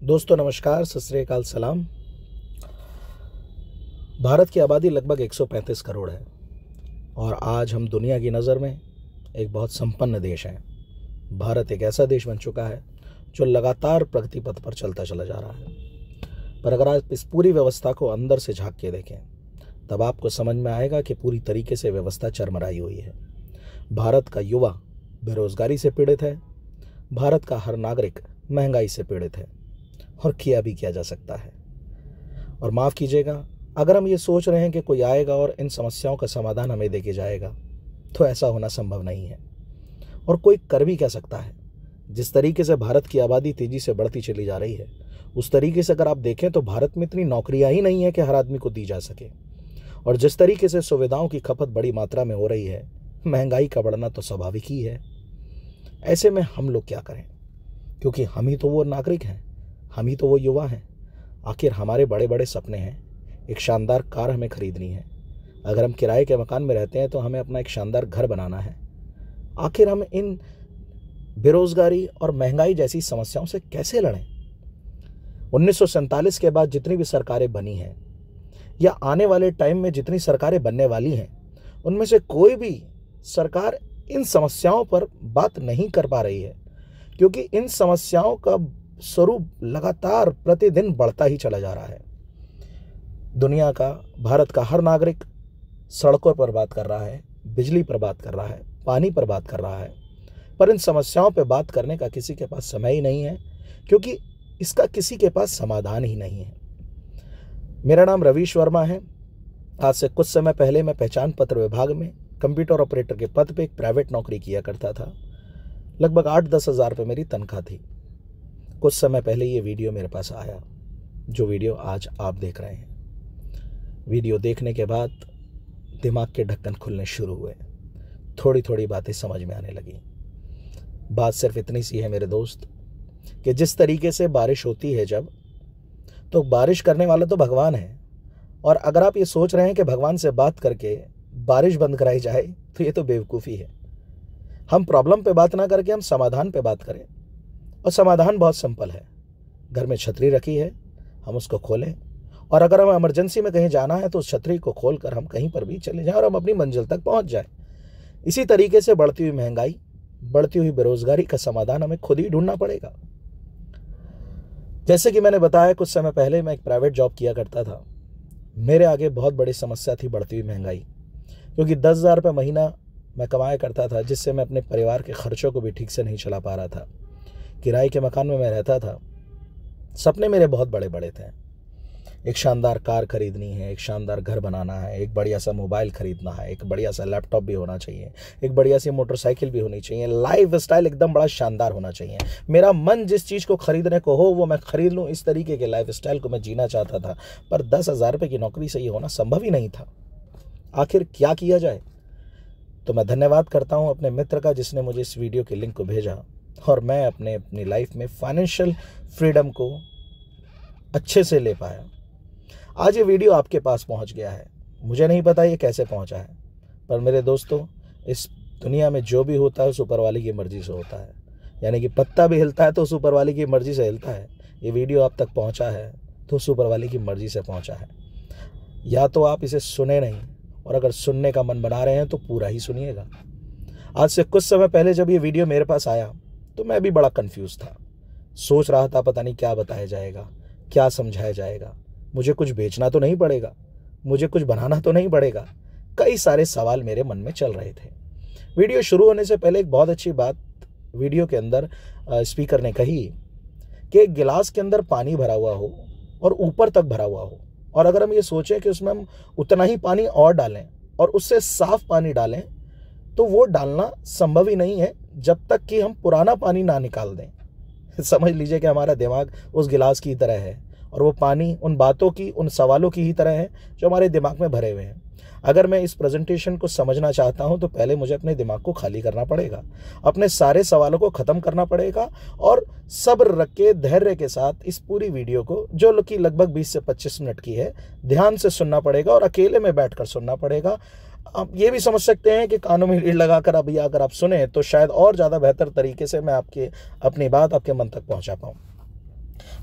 दोस्तों नमस्कार, सत श्री अकाल, सलाम। भारत की आबादी लगभग 135 करोड़ है और आज हम दुनिया की नज़र में एक बहुत संपन्न देश हैं। भारत एक ऐसा देश बन चुका है जो लगातार प्रगति पथ पर चलता चला जा रहा है। पर अगर आप इस पूरी व्यवस्था को अंदर से झांक के देखें तब आपको समझ में आएगा कि पूरी तरीके से व्यवस्था चरमराई हुई है। भारत का युवा बेरोजगारी से पीड़ित है, भारत का हर नागरिक महंगाई से पीड़ित है और किया भी किया जा सकता है। और माफ़ कीजिएगा, अगर हम ये सोच रहे हैं कि कोई आएगा और इन समस्याओं का समाधान हमें देके जाएगा तो ऐसा होना संभव नहीं है और कोई कर भी क्या सकता है। जिस तरीके से भारत की आबादी तेज़ी से बढ़ती चली जा रही है उस तरीके से अगर आप देखें तो भारत में इतनी नौकरियां ही नहीं है कि हर आदमी को दी जा सके। और जिस तरीके से सुविधाओं की खपत बड़ी मात्रा में हो रही है, महंगाई का बढ़ना तो स्वाभाविक ही है। ऐसे में हम लोग क्या करें, क्योंकि हम ही तो वो नागरिक हैं, हम ही तो वो युवा हैं। आखिर हमारे बड़े बड़े सपने हैं। एक शानदार कार हमें खरीदनी है, अगर हम किराए के मकान में रहते हैं तो हमें अपना एक शानदार घर बनाना है। आखिर हम इन बेरोजगारी और महंगाई जैसी समस्याओं से कैसे लड़ें। 1947 के बाद जितनी भी सरकारें बनी हैं या आने वाले टाइम में जितनी सरकारें बनने वाली हैं, उनमें से कोई भी सरकार इन समस्याओं पर बात नहीं कर पा रही है, क्योंकि इन समस्याओं का स्वरूप लगातार प्रतिदिन बढ़ता ही चला जा रहा है। दुनिया का, भारत का हर नागरिक सड़कों पर बात कर रहा है, बिजली पर बात कर रहा है, पानी पर बात कर रहा है, पर इन समस्याओं पर बात करने का किसी के पास समय ही नहीं है, क्योंकि इसका किसी के पास समाधान ही नहीं है। मेरा नाम रवीश वर्मा है। आज से कुछ समय पहले मैं पहचान पत्र विभाग में कंप्यूटर ऑपरेटर के पद पे एक प्राइवेट नौकरी किया करता था। लगभग 8-10 हज़ार रुपये मेरी तनख्वाह थी। कुछ समय पहले ये वीडियो मेरे पास आया, जो वीडियो आज आप देख रहे हैं। वीडियो देखने के बाद दिमाग के ढक्कन खुलने शुरू हुए, थोड़ी थोड़ी बातें समझ में आने लगी। बात सिर्फ इतनी सी है मेरे दोस्त, कि जिस तरीके से बारिश होती है जब, तो बारिश करने वाला तो भगवान है, और अगर आप ये सोच रहे हैं कि भगवान से बात करके बारिश बंद कराई जाए तो ये तो बेवकूफ़ी है। हम प्रॉब्लम पे बात ना करके हम समाधान पे बात करें, और समाधान बहुत सिंपल है। घर में छतरी रखी है, हम उसको खोलें, और अगर हमें इमरजेंसी में कहीं जाना है तो उस छतरी को खोलकर हम कहीं पर भी चले जाएं और हम अपनी मंजिल तक पहुंच जाएं। इसी तरीके से बढ़ती हुई महंगाई, बढ़ती हुई बेरोजगारी का समाधान हमें खुद ही ढूंढना पड़ेगा। जैसे कि मैंने बताया, कुछ समय पहले मैं एक प्राइवेट जॉब किया करता था। मेरे आगे बहुत बड़ी समस्या थी बढ़ती हुई महंगाई, क्योंकि 10,000 रुपये महीना मैं कमाया करता था, जिससे मैं अपने परिवार के खर्चों को भी ठीक से नहीं चला पा रहा था। किराए के मकान में मैं रहता था। सपने मेरे बहुत बड़े बड़े थे। एक शानदार कार खरीदनी है, एक शानदार घर बनाना है, एक बढ़िया सा मोबाइल खरीदना है, एक बढ़िया सा लैपटॉप भी होना चाहिए, एक बढ़िया सी मोटरसाइकिल भी होनी चाहिए, लाइफ स्टाइल एकदम बड़ा शानदार होना चाहिए। मेरा मन जिस चीज़ को खरीदने को हो वो मैं खरीद लूँ, इस तरीके के लाइफ स्टाइल को मैं जीना चाहता था। पर 10,000 रुपये की नौकरी से ये होना संभव ही नहीं था। आखिर क्या किया जाए। तो मैं धन्यवाद करता हूँ अपने मित्र का, जिसने मुझे इस वीडियो के लिंक को भेजा, और मैं अपनी लाइफ में फाइनेंशियल फ्रीडम को अच्छे से ले पाया। आज ये वीडियो आपके पास पहुंच गया है। मुझे नहीं पता ये कैसे पहुंचा है, पर मेरे दोस्तों, इस दुनिया में जो भी होता है उस ऊपर वाले की मर्जी से होता है। यानी कि पत्ता भी हिलता है तो उस ऊपर वाले की मर्जी से हिलता है। ये वीडियो आप तक पहुंचा है तो उस ऊपर वाले की मर्जी से पहुंचा है। या तो आप इसे सुने नहीं, और अगर सुनने का मन बना रहे हैं तो पूरा ही सुनिएगा। आज से कुछ समय पहले जब ये वीडियो मेरे पास आया तो मैं भी बड़ा कंफ्यूज था। सोच रहा था पता नहीं क्या बताया जाएगा, क्या समझाया जाएगा, मुझे कुछ बेचना तो नहीं पड़ेगा, मुझे कुछ बनाना तो नहीं पड़ेगा। कई सारे सवाल मेरे मन में चल रहे थे। वीडियो शुरू होने से पहले एक बहुत अच्छी बात वीडियो के अंदर स्पीकर ने कही कि एक गिलास के अंदर पानी भरा हुआ हो और ऊपर तक भरा हुआ हो, और अगर हम ये सोचें कि उसमें हम उतना ही पानी और डालें और उससे साफ पानी डालें, तो वो डालना संभव ही नहीं है जब तक कि हम पुराना पानी ना निकाल दें। समझ लीजिए कि हमारा दिमाग उस गिलास की तरह है, और वो पानी उन बातों की, उन सवालों की ही तरह है जो हमारे दिमाग में भरे हुए हैं। अगर मैं इस प्रेजेंटेशन को समझना चाहता हूं तो पहले मुझे अपने दिमाग को खाली करना पड़ेगा, अपने सारे सवालों को ख़त्म करना पड़ेगा, और सब्र रख के, धैर्य के साथ इस पूरी वीडियो को, जो कि लगभग 20 से 25 मिनट की है, ध्यान से सुनना पड़ेगा और अकेले में बैठकर सुनना पड़ेगा। आप ये भी समझ सकते हैं कि कानों में लीड लगाकर अभी अगर आप सुने तो शायद और ज़्यादा बेहतर तरीके से मैं अपनी बात आपके मन तक पहुंचा पाऊँ।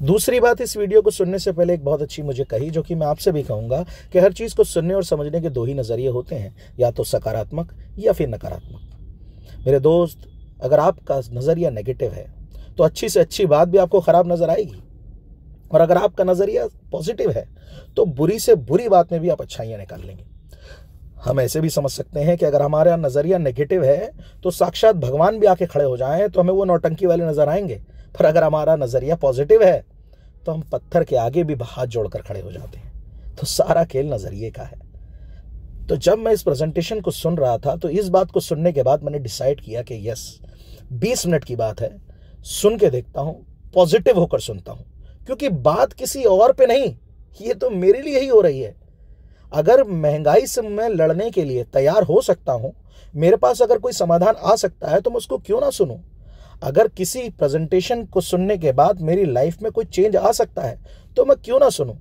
दूसरी बात, इस वीडियो को सुनने से पहले एक बहुत अच्छी मुझे कही, जो कि मैं आपसे भी कहूँगा कि हर चीज़ को सुनने और समझने के दो ही नज़रिए होते हैं, या तो सकारात्मक या फिर नकारात्मक। मेरे दोस्त, अगर आपका नज़रिया नेगेटिव है तो अच्छी से अच्छी बात भी आपको ख़राब नज़र आएगी, और अगर आपका नज़रिया पॉजिटिव है तो बुरी से बुरी बात में भी आप अच्छाइयाँ निकाल लेंगे। हम ऐसे भी समझ सकते हैं कि अगर हमारा नज़रिया नेगेटिव है तो साक्षात भगवान भी आके खड़े हो जाएं तो हमें वो नौटंकी वाले नज़र आएंगे, पर अगर हमारा नज़रिया पॉजिटिव है तो हम पत्थर के आगे भी हाथ जोड़कर खड़े हो जाते हैं। तो सारा खेल नज़रिए का है। तो जब मैं इस प्रेजेंटेशन को सुन रहा था तो इस बात को सुनने के बाद मैंने डिसाइड किया कि यस, 20 मिनट की बात है, सुन के देखता हूँ, पॉजिटिव होकर सुनता हूँ, क्योंकि बात किसी और पे नहीं, ये तो मेरे लिए ही हो रही है। अगर महंगाई से मैं लड़ने के लिए तैयार हो सकता हूं, मेरे पास अगर कोई समाधान आ सकता है तो मैं उसको क्यों ना सुनूं। अगर किसी प्रेजेंटेशन को सुनने के बाद मेरी लाइफ में कोई चेंज आ सकता है तो मैं क्यों ना सुनूं।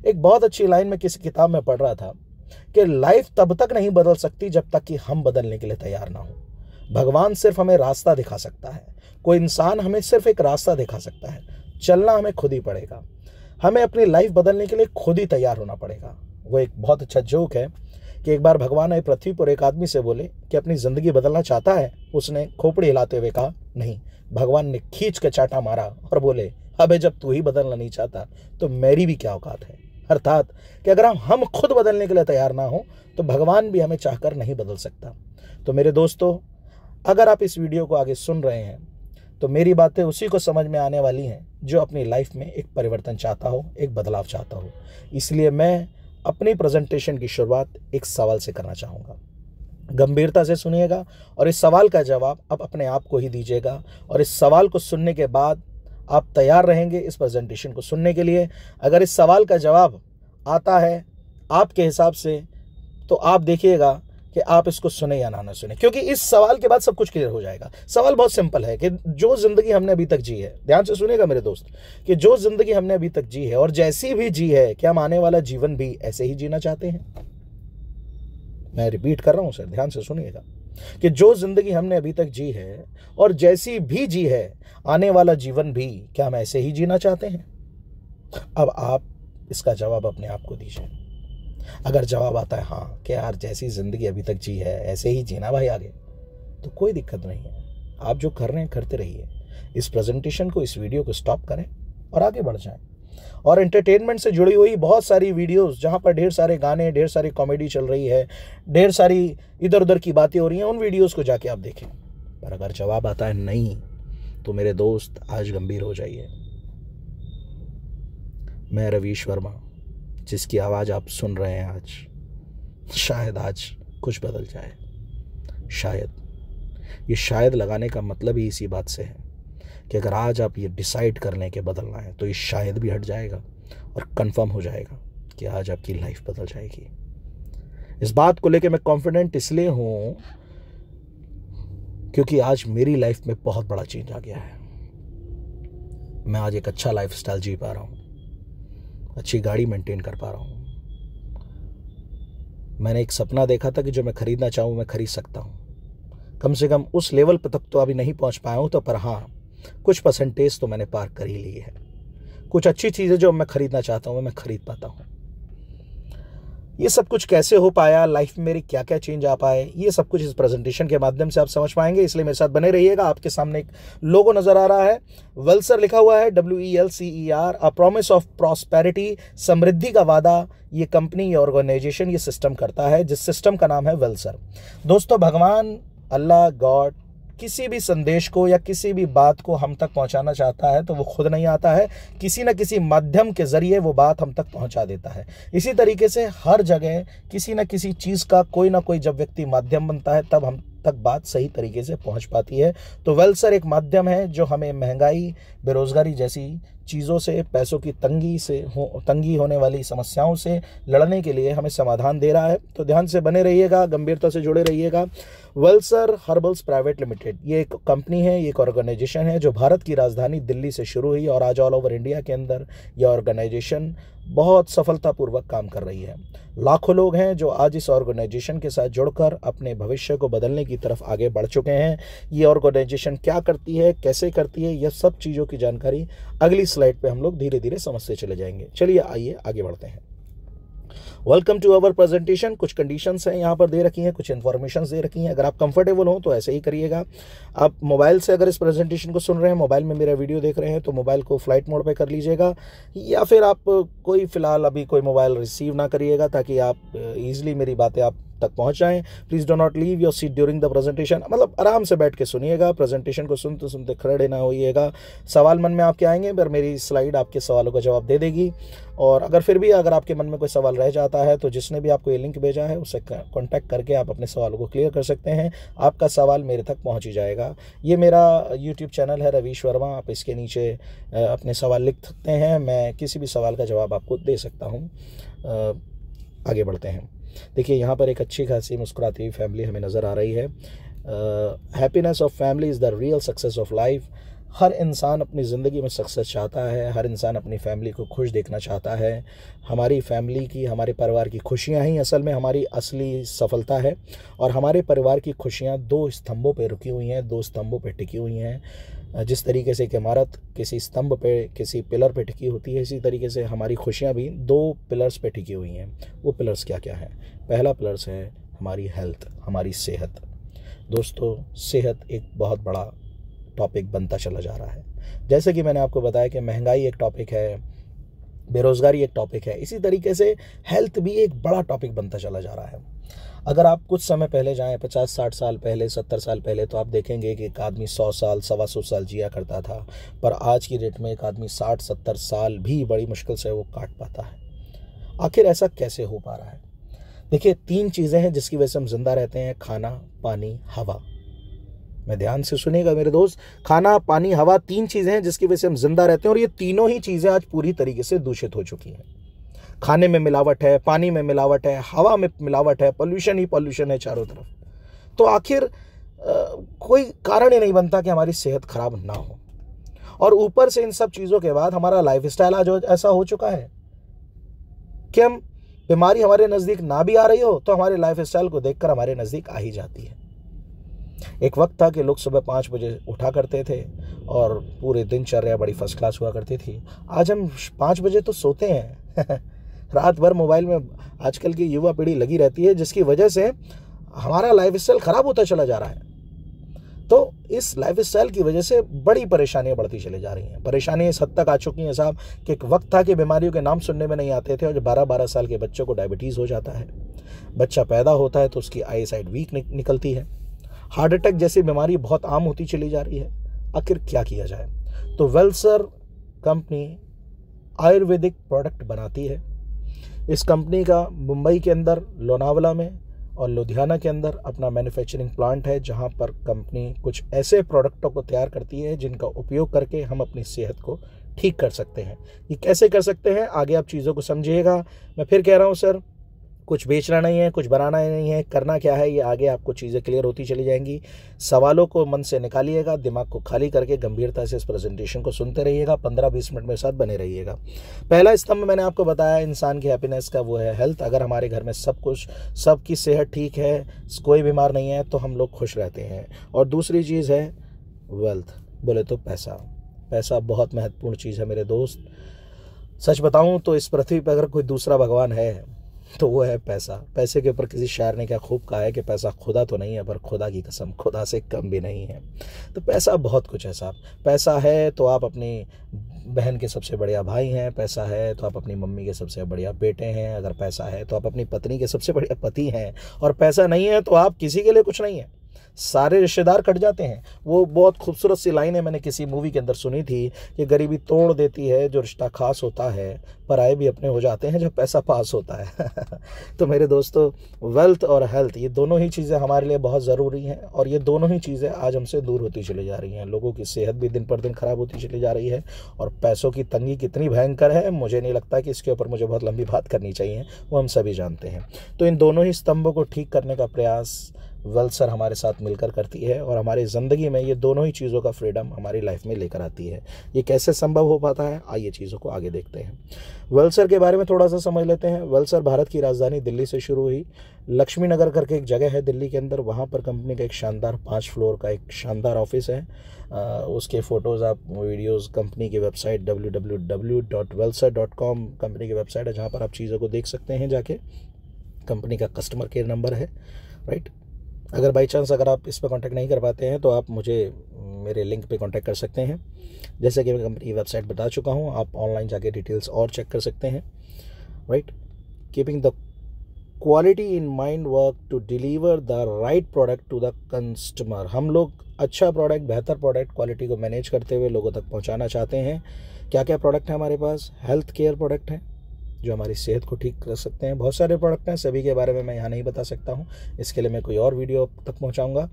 एक बहुत अच्छी लाइन में किसी किताब में पढ़ रहा था कि लाइफ तब तक नहीं बदल सकती जब तक कि हम बदलने के लिए तैयार ना हो। भगवान सिर्फ हमें रास्ता दिखा सकता है, कोई इंसान हमें सिर्फ एक रास्ता दिखा सकता है, चलना हमें खुद ही पड़ेगा। हमें अपनी लाइफ बदलने के लिए खुद ही तैयार होना पड़ेगा। वो एक बहुत अच्छा जोक है कि एक बार भगवान आए पृथ्वी पर, एक आदमी से बोले कि अपनी ज़िंदगी बदलना चाहता है। उसने खोपड़ी हिलाते हुए कहा नहीं। भगवान ने खींच के चाटा मारा और बोले, अबे जब तू ही बदलना नहीं चाहता तो मेरी भी क्या औकात है। अर्थात कि अगर हम खुद बदलने के लिए तैयार ना हो तो भगवान भी हमें चाहकर नहीं बदल सकता। तो मेरे दोस्तों, अगर आप इस वीडियो को आगे सुन रहे हैं तो मेरी बातें उसी को समझ में आने वाली हैं जो अपनी लाइफ में एक परिवर्तन चाहता हो, एक बदलाव चाहता हो। इसलिए मैं अपनी प्रेजेंटेशन की शुरुआत एक सवाल से करना चाहूँगा। गंभीरता से सुनिएगा और इस सवाल का जवाब आप अपने आप को ही दीजिएगा, और इस सवाल को सुनने के बाद आप तैयार रहेंगे इस प्रेजेंटेशन को सुनने के लिए। अगर इस सवाल का जवाब आता है आपके हिसाब से तो आप देखिएगा कि आप इसको सुने या ना सुने, क्योंकि इस सवाल के बाद सब कुछ क्लियर हो जाएगा। सवाल बहुत सिंपल है कि जो जिंदगी हमने अभी तक जी है, ध्यान से सुनिएगा मेरे दोस्त, कि जो जिंदगी हमने अभी तक जी है और जैसी भी जी है, क्या हम आने वाला जीवन भी ऐसे ही जीना चाहते हैं। मैं रिपीट कर रहा हूं सर, ध्यान से सुनिएगा, कि जो जिंदगी हमने अभी तक जी है और जैसी भी जी है, आने वाला जीवन भी क्या हम ऐसे ही जीना चाहते हैं। अब आप इसका जवाब अपने आप को दीजिए। अगर जवाब आता है हाँ कि यार जैसी जिंदगी अभी तक जी है ऐसे ही जीना भाई आगे, तो कोई दिक्कत नहीं है। आप जो कर रहे हैं करते रहिए। इस प्रेजेंटेशन को, इस वीडियो को स्टॉप करें और आगे बढ़ जाएं। और एंटरटेनमेंट से जुड़ी हुई बहुत सारी वीडियोस जहां पर ढेर सारे गाने, ढेर सारी कॉमेडी चल रही है, ढेर सारी इधर उधर की बातें हो रही हैं, उन वीडियोस को जाके आप देखें। पर अगर जवाब आता है नहीं, तो मेरे दोस्त आज गंभीर हो जाइए। मैं रवीश वर्मा, जिसकी आवाज़ आप सुन रहे हैं आज, शायद आज कुछ बदल जाए। शायद ये शायद लगाने का मतलब ही इसी बात से है कि अगर आज आप ये डिसाइड कर लें कि बदलना है तो ये शायद भी हट जाएगा और कंफर्म हो जाएगा कि आज आपकी लाइफ बदल जाएगी। इस बात को लेके मैं कॉन्फिडेंट इसलिए हूँ क्योंकि आज मेरी लाइफ में बहुत बड़ा चेंज आ गया है। मैं आज एक अच्छा लाइफस्टाइल जी पा रहा हूँ, अच्छी गाड़ी मेंटेन कर पा रहा हूँ। मैंने एक सपना देखा था कि जो मैं खरीदना चाहूँ मैं खरीद सकता हूँ। कम से कम उस लेवल पर तक तो अभी नहीं पहुँच पाया हूँ, तो पर हाँ कुछ परसेंटेज तो मैंने पार कर ही ली है। कुछ अच्छी चीज़ें जो मैं खरीदना चाहता हूँ मैं खरीद पाता हूँ। ये सब कुछ कैसे हो पाया, लाइफ में मेरी क्या क्या चेंज आ पाए, ये सब कुछ इस प्रेजेंटेशन के माध्यम से आप समझ पाएंगे। इसलिए मेरे साथ बने रहिएगा। आपके सामने एक लोगो नजर आ रहा है, वेलसर लिखा हुआ है, WELCER, a promise of prosperity, समृद्धि का वादा। ये कंपनी, ये ऑर्गेनाइजेशन, ये सिस्टम करता है, जिस सिस्टम का नाम है वेलसर। दोस्तों, भगवान, अल्लाह, गॉड किसी भी संदेश को या किसी भी बात को हम तक पहुंचाना चाहता है तो वो खुद नहीं आता है, किसी न किसी माध्यम के जरिए वो बात हम तक पहुंचा देता है। इसी तरीके से हर जगह किसी न किसी चीज़ का कोई ना कोई जब व्यक्ति माध्यम बनता है तब हम तक बात सही तरीके से पहुंच पाती है। तो वेलसर एक माध्यम है जो हमें महंगाई, बेरोजगारी जैसी चीज़ों से, पैसों की तंगी होने वाली समस्याओं से लड़ने के लिए हमें समाधान दे रहा है। तो ध्यान से बने रहिएगा, गंभीरता से जुड़े रहिएगा। वेलसर हर्बल्स प्राइवेट लिमिटेड ये एक कंपनी है, ये एक ऑर्गेनाइजेशन है जो भारत की राजधानी दिल्ली से शुरू हुई और आज ऑल ओवर इंडिया के अंदर यह ऑर्गेनाइजेशन बहुत सफलतापूर्वक काम कर रही है। लाखों लोग हैं जो आज इस ऑर्गेनाइजेशन के साथ जुड़कर अपने भविष्य को बदलने की तरफ आगे बढ़ चुके हैं। ये ऑर्गेनाइजेशन क्या करती है, कैसे करती है, यह सब चीज़ों की की जानकारी अगली स्लाइड पे हम लोग धीरे धीरे समझते चले जाएंगे। चलिए आइए आगे बढ़ते हैं। Welcome to our presentation. कुछ कंडीशंस हैं यहाँ पर दे रखी हैं, कुछ इन्फॉर्मेशन दे रखी हैं। अगर आप कंफर्टेबल हो तो ऐसे ही करिएगा। आप मोबाइल से अगर इस प्रेजेंटेशन को सुन रहे हैं, मोबाइल में मेरा वीडियो देख रहे हैं, तो मोबाइल को फ्लाइट मोड पे कर लीजिएगा, या फिर आप कोई फिलहाल अभी कोई मोबाइल रिसीव ना करिएगा ताकि आप ईजिली मेरी बातें आप तक पहुंच जाएं। Please do not leave your seat during the presentation. मतलब आराम से बैठ के सुनिएगा, प्रेजेंटेशन को सुनते सुनते खड़े ना होइएगा। सवाल मन में आपके आएंगे पर मेरी स्लाइड आपके सवालों का जवाब दे देगी। और अगर फिर भी अगर आपके मन में कोई सवाल रह जाता है तो जिसने भी आपको ये लिंक भेजा है उससे कॉन्टैक्ट करके आप अपने सवालों को क्लियर कर सकते हैं। आपका सवाल मेरे तक पहुँच ही जाएगा। ये मेरा यूट्यूब चैनल है रवीश वर्मा, आप इसके नीचे अपने सवाल लिख सकते हैं, मैं किसी भी सवाल का जवाब आपको दे सकता हूँ। आगे बढ़ते हैं। देखिए यहाँ पर एक अच्छी खासी मुस्कुराती हुई फैमिली हमें नज़र आ रही है। Happiness of family is the real success of life. हर इंसान अपनी ज़िंदगी में सक्सेस चाहता है, हर इंसान अपनी फैमिली को खुश देखना चाहता है। हमारी फैमिली की, हमारे परिवार की खुशियाँ ही असल में हमारी असली सफलता है। और हमारे परिवार की खुशियाँ दो स्तंभों पे रुकी हुई हैं, दो स्तंभों पे टिकी हुई हैं। जिस तरीके से एक इमारत किसी स्तंभ पे, किसी पिलर पे टिकी होती है, इसी तरीके से हमारी खुशियाँ भी दो पिलर्स पे टिकी हुई हैं। वो पिलर्स क्या क्या हैं? पहला पिलर्स है हमारी हेल्थ, हमारी सेहत। दोस्तों, सेहत एक बहुत बड़ा टॉपिक बनता चला जा रहा है। जैसे कि मैंने आपको बताया कि महंगाई एक टॉपिक है, बेरोज़गारी एक टॉपिक है, इसी तरीके से हेल्थ भी एक बड़ा टॉपिक बनता चला जा रहा है। अगर आप कुछ समय पहले जाएं, 50-60 साल पहले, 70 साल पहले, तो आप देखेंगे कि एक आदमी 100 साल, 125 साल जिया करता था। पर आज की डेट में एक आदमी 60-70 साल भी बड़ी मुश्किल से वो काट पाता है। आखिर ऐसा कैसे हो पा रहा है? देखिए, 3 चीज़ें हैं जिसकी वजह से हम जिंदा रहते हैं: खाना, पानी, हवा। मैं ध्यान से सुनिएगा मेरे दोस्त, खाना, पानी, हवा, 3 चीज़ें हैं जिसकी वजह से हम जिंदा रहते हैं। और ये तीनों ही चीज़ें आज पूरी तरीके से दूषित हो चुकी हैं। खाने में मिलावट है, पानी में मिलावट है, हवा में मिलावट है, पोल्यूशन ही पोल्यूशन है चारों तरफ। तो आखिर कोई कारण ही नहीं बनता कि हमारी सेहत खराब ना हो। और ऊपर से इन सब चीज़ों के बाद हमारा लाइफस्टाइल आज ऐसा हो चुका है कि हम बीमारी हमारे नज़दीक ना भी आ रही हो तो हमारे लाइफस्टाइल को देखकर हमारे नज़दीक आ ही जाती है। एक वक्त था कि लोग सुबह 5 बजे उठा करते थे और पूरे दिनचर्या बड़ी फर्स्ट क्लास हुआ करती थी। आज हम 5 बजे तो सोते हैं रात भर मोबाइल में आजकल की युवा पीढ़ी लगी रहती है, जिसकी वजह से हमारा लाइफस्टाइल ख़राब होता चला जा रहा है। तो इस लाइफस्टाइल की वजह से बड़ी परेशानियां बढ़ती चली जा रही हैं। परेशानियां इस हद तक आ चुकी हैं साहब कि एक वक्त था कि बीमारियों के नाम सुनने में नहीं आते थे, और जो 12-12 साल के बच्चों को डायबिटीज़ हो जाता है। बच्चा पैदा होता है तो उसकी आई साइड वीक निकलती है। हार्ट अटैक जैसी बीमारी बहुत आम होती चली जा रही है। आखिर क्या किया जाए? तो वेलसर कंपनी आयुर्वेदिक प्रोडक्ट बनाती है। इस कंपनी का मुंबई के अंदर, लोनावला में और लुधियाना के अंदर अपना मैन्युफैक्चरिंग प्लांट है, जहां पर कंपनी कुछ ऐसे प्रोडक्टों को तैयार करती है जिनका उपयोग करके हम अपनी सेहत को ठीक कर सकते हैं। ये कैसे कर सकते हैं, आगे आप चीज़ों को समझिएगा। मैं फिर कह रहा हूं सर, कुछ बेचना नहीं है, कुछ बनाना नहीं है, करना क्या है, ये आगे आपको चीज़ें क्लियर होती चली जाएंगी। सवालों को मन से निकालिएगा, दिमाग को खाली करके गंभीरता से इस प्रेजेंटेशन को सुनते रहिएगा। 15-20 मिनट मेरे साथ बने रहिएगा। पहला स्तंभ मैंने आपको बताया इंसान की हैप्पीनेस का, वो है हेल्थ। अगर हमारे घर में सब कुछ, सबकी सेहत ठीक है, कोई बीमार नहीं है, तो हम लोग खुश रहते हैं। और दूसरी चीज़ है वेल्थ, बोले तो पैसा। पैसा बहुत महत्वपूर्ण चीज़ है मेरे दोस्त। सच बताऊँ तो इस पृथ्वी पर अगर कोई दूसरा भगवान है तो वो है पैसा। पैसे के ऊपर किसी शायर ने क्या खूब कहा है कि पैसा खुदा तो नहीं है, पर खुदा की कसम खुदा से कम भी नहीं है। तो पैसा बहुत कुछ है साहब। पैसा है तो आप अपनी बहन के सबसे बढ़िया भाई हैं, पैसा है तो आप अपनी मम्मी के सबसे बढ़िया बेटे हैं, अगर पैसा है तो आप अपनी पत्नी के सबसे बढ़िया पति हैं, और पैसा नहीं है तो आप किसी के लिए कुछ नहीं है। सारे रिश्तेदार कट जाते हैं। वो बहुत खूबसूरत सी लाइन है, मैंने किसी मूवी के अंदर सुनी थी कि गरीबी तोड़ देती है जो रिश्ता खास होता है, पराए भी अपने हो जाते हैं जब पैसा पास होता है तो मेरे दोस्तों, वेल्थ और हेल्थ ये दोनों ही चीज़ें हमारे लिए बहुत ज़रूरी हैं, और ये दोनों ही चीज़ें आज हमसे दूर होती चली जा रही हैं। लोगों की सेहत भी दिन पर दिन ख़राब होती चली जा रही है, और पैसों की तंगी कितनी भयंकर है मुझे नहीं लगता कि इसके ऊपर मुझे बहुत लंबी बात करनी चाहिए, वो हम सभी जानते हैं। तो इन दोनों ही स्तंभों को ठीक करने का प्रयास वेल्सर हमारे साथ मिलकर करती है और हमारी ज़िंदगी में ये दोनों ही चीज़ों का फ्रीडम हमारी लाइफ में लेकर आती है। ये कैसे संभव हो पाता है, आइए चीज़ों को आगे देखते हैं। वेल्सर के बारे में थोड़ा सा समझ लेते हैं। वेल्सर भारत की राजधानी दिल्ली से शुरू हुई। लक्ष्मी नगर करके एक जगह है दिल्ली के अंदर, वहाँ पर कंपनी का एक शानदार 5 फ्लोर का एक शानदार ऑफिस है। उसके फ़ोटोज़, आप वीडियोज़, कंपनी की वेबसाइट www.welsar.com कंपनी की वेबसाइट है, जहाँ पर आप चीज़ों को देख सकते हैं जाके। कंपनी का कस्टमर केयर नंबर है, राइट। अगर बाई चांस अगर आप इस पर कांटेक्ट नहीं कर पाते हैं तो आप मुझे मेरे लिंक पे कांटेक्ट कर सकते हैं। जैसे कि मैं कंपनी की वेबसाइट बता चुका हूँ, आप ऑनलाइन जाके डिटेल्स और चेक कर सकते हैं, right. Keeping the quality in mind, work to deliver the right product to the customer. हम लोग अच्छा प्रोडक्ट, बेहतर प्रोडक्ट, क्वालिटी को मैनेज करते हुए लोगों तक पहुंचाना चाहते हैं। क्या क्या प्रोडक्ट है हमारे पास? हेल्थ केयर प्रोडक्ट हैं जो हमारी सेहत को ठीक कर सकते हैं। बहुत सारे प्रोडक्ट हैं, सभी के बारे में मैं यहाँ नहीं बता सकता हूँ, इसके लिए मैं कोई और वीडियो तक पहुँचाऊँगा,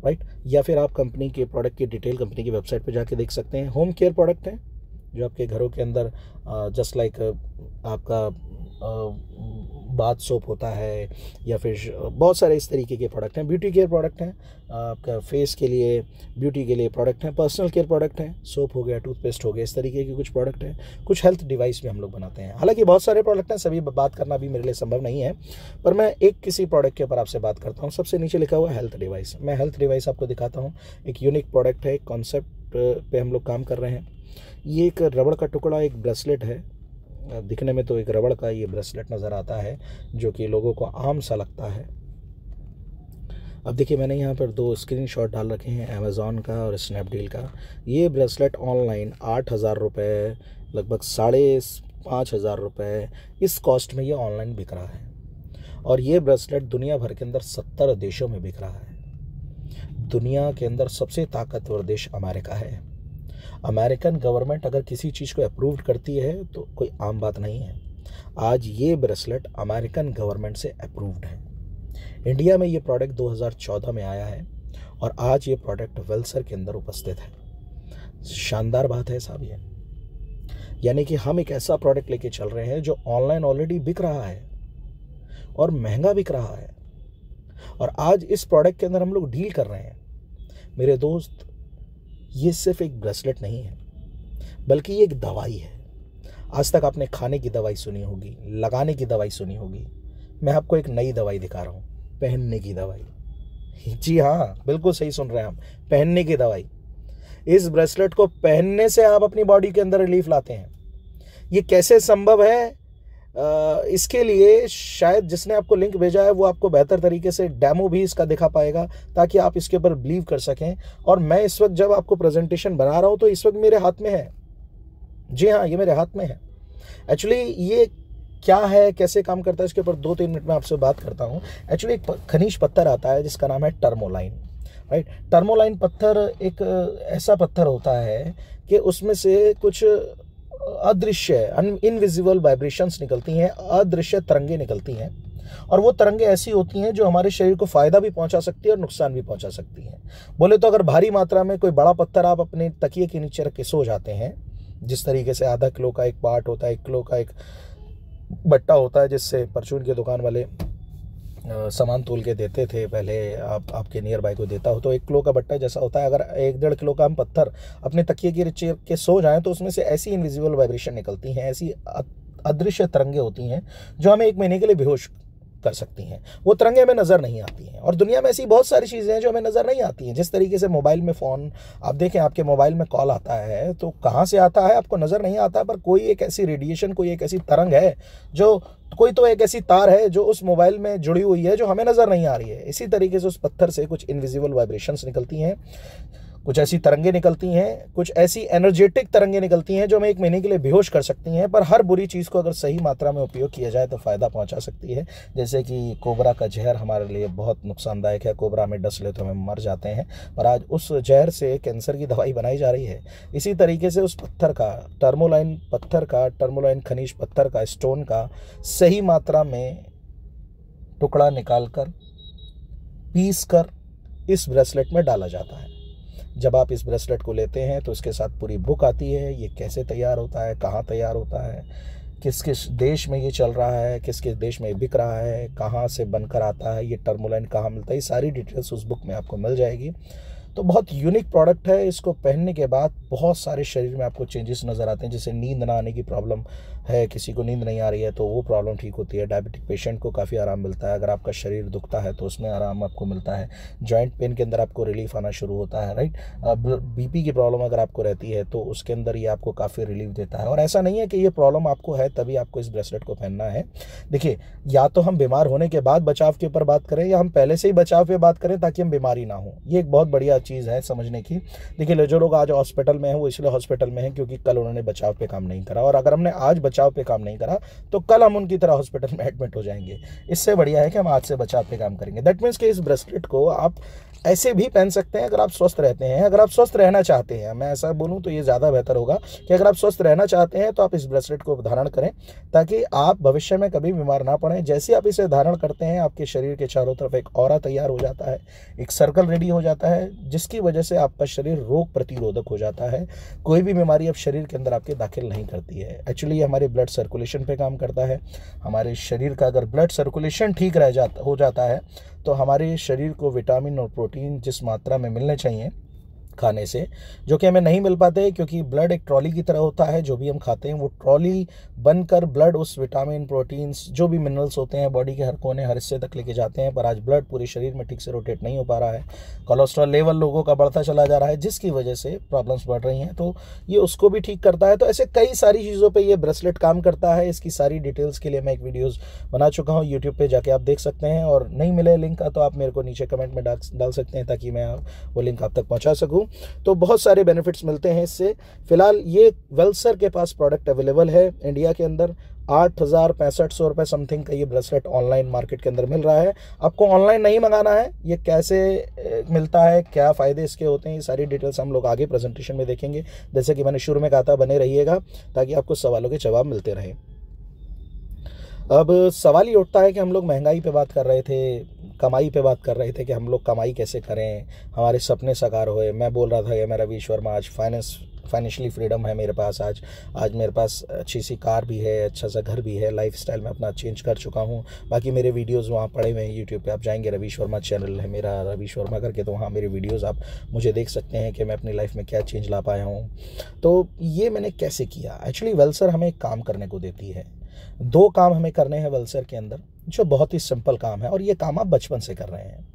राइट। या फिर आप कंपनी के प्रोडक्ट की डिटेल कंपनी की वेबसाइट पर जाके देख सकते हैं। होम केयर प्रोडक्ट हैं जो आपके घरों के अंदर जस्ट लाइक आपका बाथ सोप होता है, या फिर बहुत सारे इस तरीके के प्रोडक्ट हैं। ब्यूटी केयर प्रोडक्ट हैं, आपका फेस के लिए, ब्यूटी के लिए प्रोडक्ट हैं। पर्सनल केयर प्रोडक्ट हैं, सोप हो गया, टूथपेस्ट हो गया, इस तरीके के कुछ प्रोडक्ट हैं। कुछ हेल्थ डिवाइस भी हम लोग बनाते हैं। हालांकि बहुत सारे प्रोडक्ट हैं, सभी बात करना भी मेरे लिए संभव नहीं है, पर मैं एक किसी प्रोडक्ट के ऊपर आपसे बात करता हूँ। सबसे नीचे लिखा हुआ है हेल्थ डिवाइस। मैं हेल्थ डिवाइस आपको दिखाता हूँ। एक यूनिक प्रोडक्ट है, एक कॉन्सेप्ट पे हम लोग काम कर रहे हैं। ये एक रबड़ का टुकड़ा, एक ब्रेसलेट है। दिखने में तो एक रबड़ का ये ब्रेसलेट नज़र आता है जो कि लोगों को आम सा लगता है। अब देखिए, मैंने यहाँ पर 2 स्क्रीनशॉट डाल रखे हैं, अमेज़ॉन का और स्नैपडील का। ये ब्रेसलेट ऑनलाइन 8,000 रुपये, लगभग 5,500 रुपये, इस कॉस्ट में ये ऑनलाइन बिक रहा है। और ये ब्रेसलेट दुनिया भर के अंदर 70 देशों में बिक रहा है। दुनिया के अंदर सबसे ताकतवर देश अमेरिका है। अमेरिकन गवर्नमेंट अगर किसी चीज़ को अप्रूव करती है तो कोई आम बात नहीं है। आज ये ब्रेसलेट अमेरिकन गवर्नमेंट से अप्रूव्ड है। इंडिया में ये प्रोडक्ट 2014 में आया है और आज ये प्रोडक्ट वेल्सर के अंदर उपस्थित है। शानदार बात है साहब ये। यानी कि हम एक ऐसा प्रोडक्ट लेके चल रहे हैं जो ऑनलाइन ऑलरेडी बिक रहा है और महंगा बिक रहा है, और आज इस प्रोडक्ट के अंदर हम लोग डील कर रहे हैं। मेरे दोस्त, ये सिर्फ एक ब्रेसलेट नहीं है, बल्कि ये एक दवाई है। आज तक आपने खाने की दवाई सुनी होगी, लगाने की दवाई सुनी होगी। मैं आपको एक नई दवाई दिखा रहा हूँ, पहनने की दवाई। जी हाँ, बिल्कुल सही सुन रहे हैं आप, पहनने की दवाई। इस ब्रेसलेट को पहनने से आप अपनी बॉडी के अंदर रिलीफ लाते हैं। ये कैसे संभव है? इसके लिए शायद जिसने आपको लिंक भेजा है वो आपको बेहतर तरीके से डेमो भी इसका दिखा पाएगा, ताकि आप इसके ऊपर बिलीव कर सकें। और मैं इस वक्त जब आपको प्रेजेंटेशन बना रहा हूं तो इस वक्त मेरे हाथ में है। जी हाँ, ये मेरे हाथ में है। एक्चुअली ये क्या है, कैसे काम करता है, इसके ऊपर 2-3 मिनट में आपसे बात करता हूँ। एक्चुअली एक खनिज पत्थर आता है जिसका नाम है टर्मोलाइन, राइट। टर्मोलाइन पत्थर एक ऐसा पत्थर होता है कि उसमें से कुछ अदृश्य, इनविजिबल वाइब्रेशंस निकलती हैं, अदृश्य तरंगे निकलती हैं। और वो तरंगे ऐसी होती हैं जो हमारे शरीर को फायदा भी पहुंचा सकती है और नुकसान भी पहुंचा सकती हैं। बोले तो अगर भारी मात्रा में कोई बड़ा पत्थर आप अपने तकिए के नीचे रख के सो जाते हैं, जिस तरीके से आधा किलो का एक पार्ट होता है, 1 किलो का एक बट्टा होता है, जिससे परचून के दुकान वाले सामान तोल के देते थे पहले, आपके नियर बाय को देता हो, तो 1 किलो का बट्टा जैसा होता है। अगर 1-1.5 किलो का हम पत्थर अपने तकिए के नीचे के सो जाएं तो उसमें से ऐसी इनविजिबल वाइब्रेशन निकलती हैं, ऐसी अदृश्य तरंगे होती हैं जो हमें 1 महीने के लिए बेहोश कर सकती हैं। वो तरंगे हमें नज़र नहीं आती हैं। और दुनिया में ऐसी बहुत सारी चीज़ें हैं जो हमें नज़र नहीं आती हैं। जिस तरीके से मोबाइल में फ़ोन, आप देखें आपके मोबाइल में कॉल आता है तो कहाँ से आता है आपको नज़र नहीं आता, पर कोई एक ऐसी रेडिएशन, कोई एक ऐसी तरंग है, जो कोई तो एक ऐसी तार है जो उस मोबाइल में जुड़ी हुई है जो हमें नज़र नहीं आ रही है। इसी तरीके से उस पत्थर से कुछ इनविजिबल वाइब्रेशंस निकलती हैं, कुछ ऐसी तरंगे निकलती हैं, कुछ ऐसी एनर्जेटिक तरंगे निकलती हैं जो हमें 1 महीने के लिए बेहोश कर सकती हैं। पर हर बुरी चीज़ को अगर सही मात्रा में उपयोग किया जाए तो फ़ायदा पहुंचा सकती है। जैसे कि कोबरा का जहर हमारे लिए बहुत नुकसानदायक है, कोबरा में डस ले तो हम मर जाते हैं, पर आज उस जहर से कैंसर की दवाई बनाई जा रही है। इसी तरीके से उस पत्थर का, टर्मोलाइन पत्थर का, टर्मोलाइन खनिज पत्थर का, स्टोन का सही मात्रा में टुकड़ा निकाल कर, पीस कर इस ब्रेसलेट में डाला जाता है। जब आप इस ब्रेसलेट को लेते हैं तो इसके साथ पूरी बुक आती है, ये कैसे तैयार होता है, कहाँ तैयार होता है, किस किस देश में ये चल रहा है, किस किस देश में बिक रहा है, कहाँ से बनकर आता है, ये टर्मोलाइन कहाँ मिलता है, ये सारी डिटेल्स उस बुक में आपको मिल जाएगी। तो बहुत यूनिक प्रोडक्ट है। इसको पहनने के बाद बहुत सारे शरीर में आपको चेंजेस नज़र आते हैं। जैसे नींद ना आने की प्रॉब्लम है, किसी को नींद नहीं आ रही है तो वो प्रॉब्लम ठीक होती है। डायबिटिक पेशेंट को काफ़ी आराम मिलता है। अगर आपका शरीर दुखता है तो उसमें आराम आपको मिलता है। जॉइंट पेन के अंदर आपको रिलीफ आना शुरू होता है, राइट। बीपी की प्रॉब्लम अगर आपको रहती है तो उसके अंदर ये आपको काफ़ी रिलीफ देता है। और ऐसा नहीं है कि ये प्रॉब्लम आपको है तभी आपको इस ब्रेसलेट को पहनना है। देखिए, या तो हम बीमार होने के बाद बचाव के ऊपर बात करें, या हम पहले से ही बचाव पे बात करें ताकि हम बीमारी ना हो। ये एक बहुत बढ़िया चीज़ है समझने की। देखिए, जो लोग आज हॉस्पिटल में हैं वो इसलिए हॉस्पिटल में हैं क्योंकि कल उन्होंने बचाव पे काम नहीं करा, और अगर हमने आज बचाव पे काम नहीं करा तो कल हम उनकी तरह हॉस्पिटल में एडमिट हो जाएंगे। इससे बढ़िया है कि हम आज से बचाव पे काम करेंगे। दैट मीन्स कि इस ब्रेसलेट को आप ऐसे भी पहन सकते हैं अगर आप स्वस्थ रहते हैं। अगर आप स्वस्थ रहना चाहते हैं, मैं ऐसा बोलूं तो ये ज़्यादा बेहतर होगा कि अगर आप स्वस्थ रहना चाहते हैं तो आप इस ब्रेसलेट को धारण करें ताकि आप भविष्य में कभी बीमार ना पड़ें। जैसे आप इसे धारण करते हैं आपके शरीर के चारों तरफ एक ऑरा तैयार हो जाता है, एक सर्कल रेडी हो जाता है, जिसकी वजह से आपका शरीर रोग प्रतिरोधक हो जाता है। कोई भी बीमारी अब शरीर के अंदर आपके दाखिल नहीं करती है। एक्चुअली ये हमारे ब्लड सर्कुलेशन पे काम करता है। हमारे शरीर का अगर ब्लड सर्कुलेशन ठीक हो जाता है तो हमारे शरीर को विटामिन और प्रोटीन जिस मात्रा में मिलने चाहिए खाने से, जो कि हमें नहीं मिल पाते क्योंकि ब्लड एक ट्रॉली की तरह होता है। जो भी हम खाते हैं वो ट्रॉली बनकर ब्लड उस विटामिन, प्रोटीन्स, जो भी मिनरल्स होते हैं बॉडी के हर कोने हर हिस्से तक लेके जाते हैं। पर आज ब्लड पूरे शरीर में ठीक से रोटेट नहीं हो पा रहा है। कोलेस्ट्रॉल लेवल लोगों का बढ़ता चला जा रहा है, जिसकी वजह से प्रॉब्लम्स बढ़ रही हैं। तो ये उसको भी ठीक करता है। तो ऐसे कई सारी चीज़ों पर ये ब्रेसलेट काम करता है। इसकी सारी डिटेल्स के लिए मैं एक वीडियोज़ बना चुका हूँ, यूट्यूब पर जाके आप देख सकते हैं। और नहीं मिले लिंक का तो आप मेरे को नीचे कमेंट में डाल सकते हैं ताकि मैं वो लिंक आप तक पहुँचा सकूँ। तो बहुत सारे बेनिफिट्स मिलते हैं इससे। फिलहाल ये वेल्सर के पास प्रोडक्ट अवेलेबल है इंडिया के अंदर। 8,6500 रुपये समथिंग का ये ब्रेसलेट ऑनलाइन मार्केट के अंदर मिल रहा है। आपको ऑनलाइन नहीं मंगाना है। ये कैसे मिलता है, क्या फ़ायदे इसके होते हैं, ये सारी डिटेल्स हम लोग आगे प्रेजेंटेशन में देखेंगे। जैसे कि मैंने शुरू में कहा था, बने रहिएगा ताकि आपको सवालों के जवाब मिलते रहें। अब सवाल ये उठता है कि हम लोग महंगाई पे बात कर रहे थे, कमाई पे बात कर रहे थे कि हम लोग कमाई कैसे करें, हमारे सपने साकार होए। मैं बोल रहा था कि मैं रवि वर्मा, आज फाइनेंशियली फ्रीडम है मेरे पास। आज मेरे पास अच्छी सी कार भी है, अच्छा सा घर भी है, लाइफस्टाइल में अपना चेंज कर चुका हूँ। बाकी मेरे वीडियोस वहाँ पड़े हुए हैं यूट्यूब पे। आप जाएंगे, रवि वर्मा चैनल है मेरा, रवि वर्मा करके, तो वहाँ मेरे वीडियोस आप मुझे देख सकते हैं कि मैं अपनी लाइफ में क्या चेंज ला पाया हूँ। तो ये मैंने कैसे किया। एक्चुअली वेल्सर हमें एक काम करने को देती है। 2 काम हमें करने हैं वेल्सर के अंदर, जो बहुत ही सिंपल काम है, और ये काम आप बचपन से कर रहे हैं।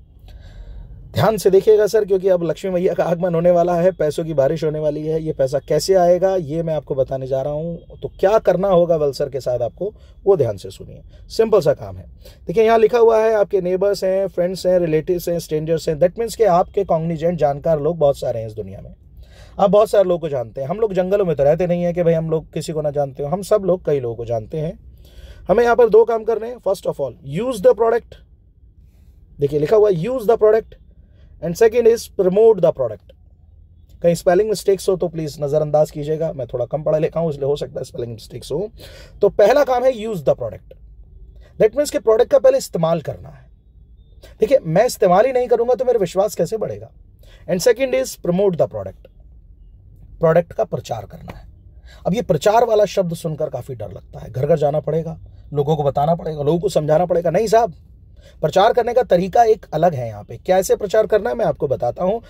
ध्यान से देखिएगा सर, क्योंकि अब लक्ष्मी मैया का आगमन होने वाला है, पैसों की बारिश होने वाली है। ये पैसा कैसे आएगा ये मैं आपको बताने जा रहा हूँ। तो क्या करना होगा वेल्सर के साथ आपको, वो ध्यान से सुनिए। सिंपल सा काम है। देखिए, यहाँ लिखा हुआ है आपके नेबर्स हैं, फ्रेंड्स हैं, रिलेटिव्स हैं, स्ट्रेंजर्स हैं। दैट मीन्स कि आपके कॉग्निजेंट, जानकार लोग बहुत सारे हैं इस दुनिया में। आप बहुत सारे लोगों को जानते हैं। हम लोग जंगलों में तो रहते नहीं है कि भाई हम लोग किसी को ना जानते हो। हम सब लोग कई लोगों को जानते हैं। हमें यहाँ पर 2 काम करने हैं। First of all, use the product. देखिए लिखा हुआ है use the product, and second is promote the product. कहीं स्पेलिंग मिस्टेक्स हो तो प्लीज नजरअंदाज कीजिएगा। मैं थोड़ा कम पढ़ा लिखा हूं इसलिए हो सकता है स्पेलिंग मिस्टेक्स हो। तो पहला काम है use the product. That means के प्रोडक्ट का पहले इस्तेमाल करना है। देखिए, मैं इस्तेमाल ही नहीं करूंगा तो मेरा विश्वास कैसे बढ़ेगा। And second is promote the product. Product का प्रचार करना है। अब ये प्रचार वाला शब्द सुनकर काफी डर लगता है। घर घर जाना पड़ेगा, लोगों को बताना पड़ेगा, लोगों को समझाना पड़ेगा। नहीं साहब, प्रचार करने का तरीका एक अलग है। यहाँ पे कैसे प्रचार करना है मैं आपको बताता हूँ।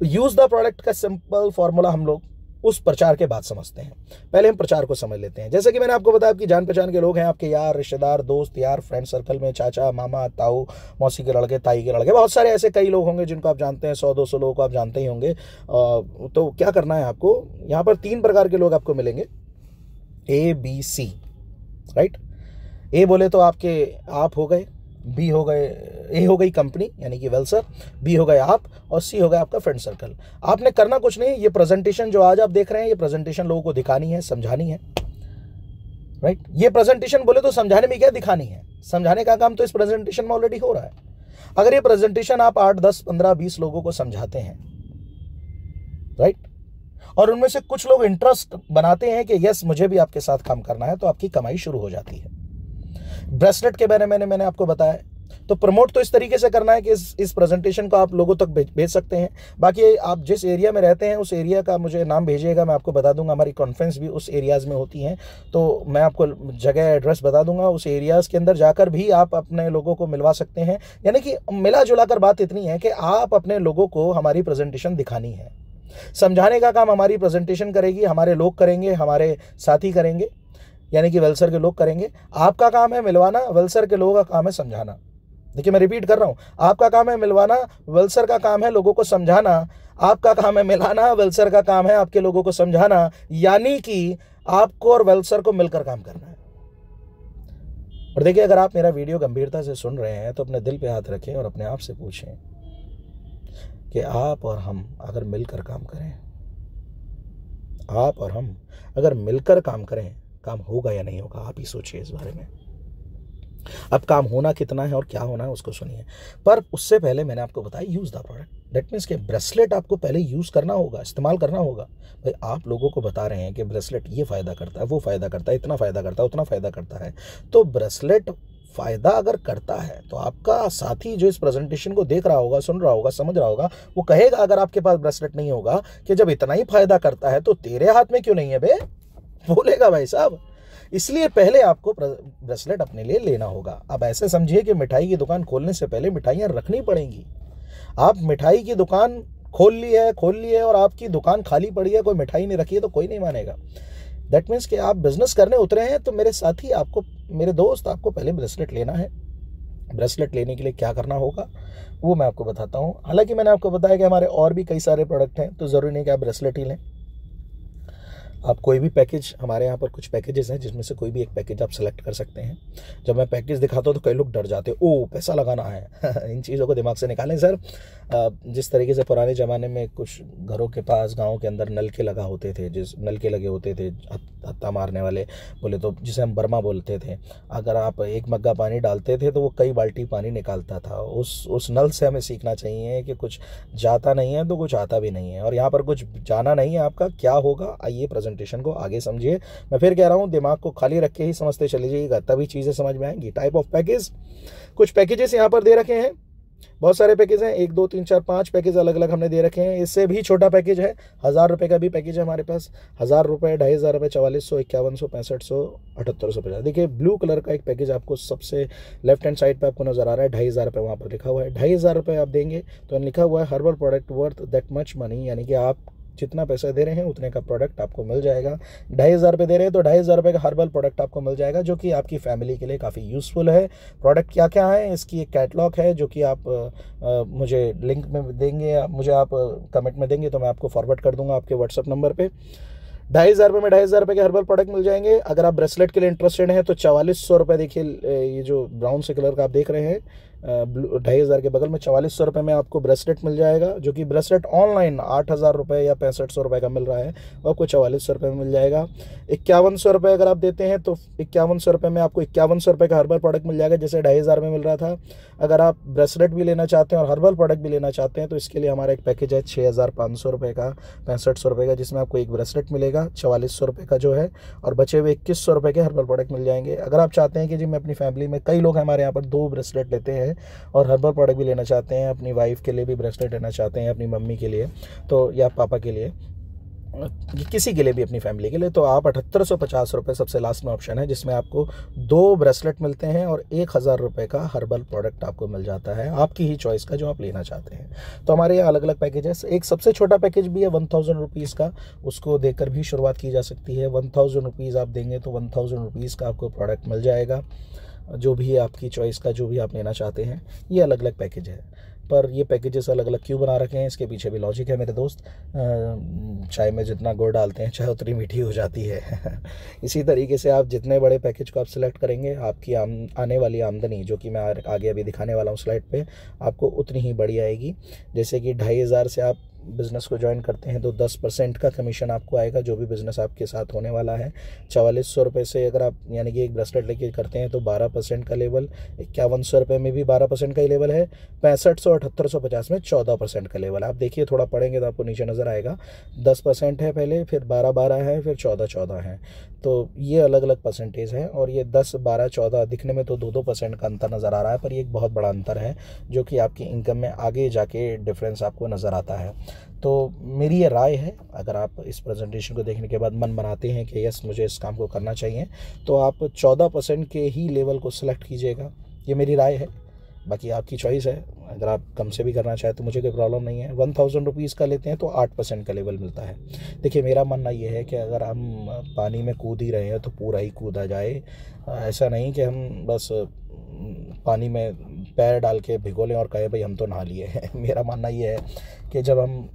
यूज द प्रोडक्ट का सिंपल फॉर्मूला हम लोग उस प्रचार के बाद समझते हैं। पहले हम प्रचार को समझ लेते हैं। जैसे कि मैंने आपको बताया, आपकी जान पहचान के लोग हैं, आपके यार, रिश्तेदार, दोस्त यार, फ्रेंड सर्कल में चाचा, मामा, ताऊ, मौसी के लड़के, ताई के लड़के, बहुत सारे ऐसे कई लोग होंगे जिनको आप जानते हैं। 100-200 लोगों को आप जानते ही होंगे। तो क्या करना है आपको, यहाँ पर 3 प्रकार के लोग आपको मिलेंगे, ABC, राइट। ए बोले तो आप हो गए, बी हो गए, ए हो गई कंपनी यानी कि वेल्सर, बी हो गए आप, और सी हो गया आपका फ्रेंड सर्कल। आपने करना कुछ नहीं। ये प्रेजेंटेशन जो आज आप देख रहे हैं, ये प्रेजेंटेशन लोगों को दिखानी है, समझानी है, राइट। ये प्रेजेंटेशन बोले तो समझाने में क्या, दिखानी है। समझाने का काम तो इस प्रेजेंटेशन में ऑलरेडी हो रहा है। अगर ये प्रेजेंटेशन आप 8, 10, 15, 20 लोगों को समझाते हैं, राइट, और उनमें से कुछ लोग इंटरेस्ट बनाते हैं कि यस मुझे भी आपके साथ काम करना है, तो आपकी कमाई शुरू हो जाती है। ब्रेसलेट के बारे में मैंने आपको बताया। तो प्रमोट तो इस तरीके से करना है कि इस प्रेजेंटेशन को आप लोगों तक भेज सकते हैं। बाकी आप जिस एरिया में रहते हैं उस एरिया का मुझे नाम भेजिएगा, मैं आपको बता दूंगा। हमारी कॉन्फ्रेंस भी उस एरियाज़ में होती हैं, तो मैं आपको जगह एड्रेस बता दूंगा। उस एरियाज़ के अंदर जाकर भी आप अपने लोगों को मिलवा सकते हैं। यानी कि मिला जुला कर बात इतनी है कि आप अपने लोगों को हमारी प्रेजेंटेशन दिखानी है। समझाने का काम हमारी प्रेजेंटेशन करेगी, हमारे लोग करेंगे, हमारे साथी करेंगे, यानी कि वेलसर के लोग करेंगे। आपका काम है मिलवाना, वेलसर के लोगों का काम है समझाना। देखिए मैं रिपीट कर रहा हूं, आपका काम है मिलवाना, वेलसर का काम है लोगों को समझाना। आपका काम है मिलाना, वेलसर का काम है आपके लोगों को समझाना। यानी कि आपको और वेलसर को मिलकर काम करना है। और देखिए, अगर आप मेरा वीडियो गंभीरता से सुन रहे हैं तो अपने दिल पे हाथ रखें और अपने आप से पूछें कि आप और हम अगर मिलकर काम करें, आप और हम अगर मिलकर काम करें, काम होगा या नहीं होगा? आप ही सोचिए इस बारे में। अब काम होना कितना है और क्या होना है उसको सुनिए, पर उससे पहले मैंने आपको बताया use the product. That means कि ब्रेसलेट आपको पहले यूज़ करना होगा, इस्तेमाल करना होगा। भाई आप लोगों को बता रहे हैं कि ब्रेसलेट ये फ़ायदा करता है, वो फ़ायदा करता है, इतना फ़ायदा करता है, उतना फ़ायदा करता है। तो ब्रेसलेट फ़ायदा अगर करता है तो आपका साथी जो इस प्रेजेंटेशन को देख रहा होगा, सुन रहा होगा, समझ रहा होगा, वो कहेगा अगर आपके पास ब्रेसलेट नहीं होगा कि जब इतना ही फ़ायदा करता है तो तेरे हाथ में क्यों नहीं है बे, बोलेगा भाई साहब। इसलिए पहले आपको ब्रेसलेट अपने लिए लेना होगा। अब ऐसे समझिए कि मिठाई की दुकान खोलने से पहले मिठाइयाँ रखनी पड़ेंगी। आप मिठाई की दुकान खोल ली है और आपकी दुकान खाली पड़ी है, कोई मिठाई नहीं रखी है, तो कोई नहीं मानेगा। दैट मीन्स कि आप बिजनेस करने उतरे हैं तो मेरे साथी, आपको, मेरे दोस्त, आपको पहले ब्रेसलेट लेना है। ब्रेसलेट लेने के लिए क्या करना होगा वो मैं आपको बताता हूँ। हालांकि मैंने आपको बताया कि हमारे और भी कई सारे प्रोडक्ट हैं, तो ज़रूरी नहीं कि आप ब्रेसलेट ही लें। आप कोई भी पैकेज, हमारे यहाँ पर कुछ पैकेजेस हैं जिसमें से कोई भी एक पैकेज आप सेलेक्ट कर सकते हैं। जब मैं पैकेज दिखाता हूँ तो कई लोग डर जाते हैं, ओ पैसा लगाना है। इन चीज़ों को दिमाग से निकालें सर। जिस तरीके से पुराने ज़माने में कुछ घरों के पास, गाँव के अंदर नलके लगा होते थे, जिस नलके लगे होते थे हत्ता मारने वाले बोले तो, जिसे हम बर्मा बोलते थे। अगर आप एक मग्गा पानी डालते थे तो वो कई बाल्टी पानी निकालता था। उस नल से हमें सीखना चाहिए कि कुछ जाता नहीं है तो कुछ आता भी नहीं है, और यहाँ पर कुछ जाना नहीं है आपका। क्या होगा, आइए प्रेजेंटेशन को आगे समझिए। मैं फिर कह रहा हूँ, दिमाग को खाली रख के ही समझते चले जाइएगा, तभी चीज़ें समझ में आएंगी। टाइप ऑफ पैकेज, कुछ पैकेजेस यहाँ पर दे रखे हैं, बहुत सारे पैकेज हैं, 1 2 3 4 5 पैकेज अलग अलग हमने दे रखे हैं। इससे भी छोटा पैकेज है, 1000 रुपये का भी पैकेज है हमारे पास। 1000 रुपये, 2500 रुपये, 4400, 5100, 6500, 7850। देखिए ब्लू कलर का एक पैकेज आपको सबसे लेफ्ट हैंड साइड पे आपको नजर आ रहा है, 2500 रुपये वहाँ पर लिखा हुआ है। 2500 रुपये आप देंगे तो लिखा हुआ है herbal product worth that much money, यानी कि आप जितना पैसा दे रहे हैं उतने का प्रोडक्ट आपको मिल जाएगा। 2500 रुपये दे रहे हैं तो 2500 रुपये का हर्बल प्रोडक्ट आपको मिल जाएगा, जो कि आपकी फैमिली के लिए काफ़ी यूज़फुल है। प्रोडक्ट क्या क्या है, इसकी एक कैटलॉग है जो कि आप मुझे लिंक में देंगे, मुझे आप कमेंट में देंगे तो मैं आपको फॉरवर्ड कर दूंगा आपके व्हाट्सअप नंबर पे। 2500 रुपये में 2500 रुपये के हर्बल प्रोडक्ट मिल जाएंगे। अगर आप ब्रेसलेट के लिए इंटरेस्टेड हैं तो 4400 रुपये, देखिए ये जो ब्राउन से कलर का आप देख रहे हैं, 2500 के बगल में 4400 रुपये में आपको ब्रेसलेट मिल जाएगा, जो कि ब्रेसलेट ऑनलाइन 8000 रुपये या 6500 रुपये का मिल रहा है, वो आपको 4400 रुपये में मिल जाएगा। 5100 रुपये अगर आप देते हैं तो 5100 रुपये में आपको 5100 रुपये का हर्बल प्रोडक्ट मिल जाएगा, जैसे 2500 में मिल रहा था। अगर आप ब्रेसलेट भी लेना चाहते हैं और हर्बल प्रोडक्ट भी लेना चाहते हैं तो इसके लिए हमारा एक पैकेज है 6500 रुपये का, 6500 रुपये का, जिसमें आपको एक ब्रेसलेट मिलेगा 4400 रुपये का जो है, और बचे हुए 2100 रुपये के हर्बल प्रोडक्ट मिल जाएंगे। अगर आप चाहते हैं कि जी मैं अपनी फैमिली में, कई लोग हमारे यहाँ पर 2 ब्रेसलेट लेते हैं और हर्बल प्रोडक्ट भी लेना चाहते हैं, अपनी वाइफ के लिए भी ब्रेसलेट लेना चाहते हैं, अपनी मम्मी के लिए तो, या पापा के लिए, किसी के लिए भी, अपनी फैमिली के लिए, तो आप 7850 रुपये सबसे लास्ट में ऑप्शन है, जिसमें आपको 2 ब्रेसलेट मिलते हैं और 1000 रुपये का हर्बल प्रोडक्ट आपको मिल जाता है, आपकी ही चॉइस का जो आप लेना चाहते हैं। तो हमारे यहाँ अलग अलग पैकेज है। एक सबसे छोटा पैकेज भी है 1000 रुपीज़ का, उसको देकर भी शुरुआत की जा सकती है। 1000 रुपीज़ आप देंगे तो 1000 रुपीज़ का आपको प्रोडक्ट मिल जाएगा, जो भी आपकी चॉइस का, जो भी आप लेना चाहते हैं। ये अलग अलग पैकेज है, पर ये पैकेजेस अलग अलग क्यों बना रखे हैं, इसके पीछे भी लॉजिक है मेरे दोस्त। चाय में जितना गुड़ डालते हैं चाय उतनी मीठी हो जाती है। इसी तरीके से आप जितने बड़े पैकेज को आप सिलेक्ट करेंगे, आपकी आने वाली आमदनी, जो कि मैं आगे अभी दिखाने वाला हूँ स्लाइड पे, आपको उतनी ही बड़ी आएगी। जैसे कि 2500 से आप बिज़नेस को ज्वाइन करते हैं तो 10% का कमीशन आपको आएगा जो भी बिज़नेस आपके साथ होने वाला है। 4400 रुपये से अगर आप यानी कि एक ब्रेसलेट लेके करते हैं तो 12% का लेवल, 5100 रुपये में भी 12% का ही लेवल है, 6500 और 7850 में 14% का लेवल। आप देखिए थोड़ा पढ़ेंगे तो आपको नीचे नज़र आएगा 10% है पहले, फिर 12-12 है, फिर 14-14 है। तो ये अलग अलग परसेंटेज है और ये 10, 12, 14 दिखने में तो 2-2% का अंतर नज़र आ रहा है, पर ये एक बहुत बड़ा अंतर है जो कि आपकी इनकम में आगे जाके डिफरेंस आपको नज़र आता है। तो मेरी ये राय है, अगर आप इस प्रेजेंटेशन को देखने के बाद मन बनाते हैं कि यस मुझे इस काम को करना चाहिए, तो आप 14% के ही लेवल को सिलेक्ट कीजिएगा। ये मेरी राय है, बाकी आपकी चॉइस है। अगर आप कम से भी करना चाहें तो मुझे कोई प्रॉब्लम नहीं है। 1000 रुपीज़ का लेते हैं तो 8% का लेवल मिलता है। देखिए मेरा मानना ये है कि अगर हम पानी में कूद ही रहे हैं तो पूरा ही कूदा जाए, ऐसा नहीं कि हम बस पानी में पैर डाल के भिगो लें और कहें भाई हम तो नहा लिए हैं। मेरा मानना ये है कि जब हम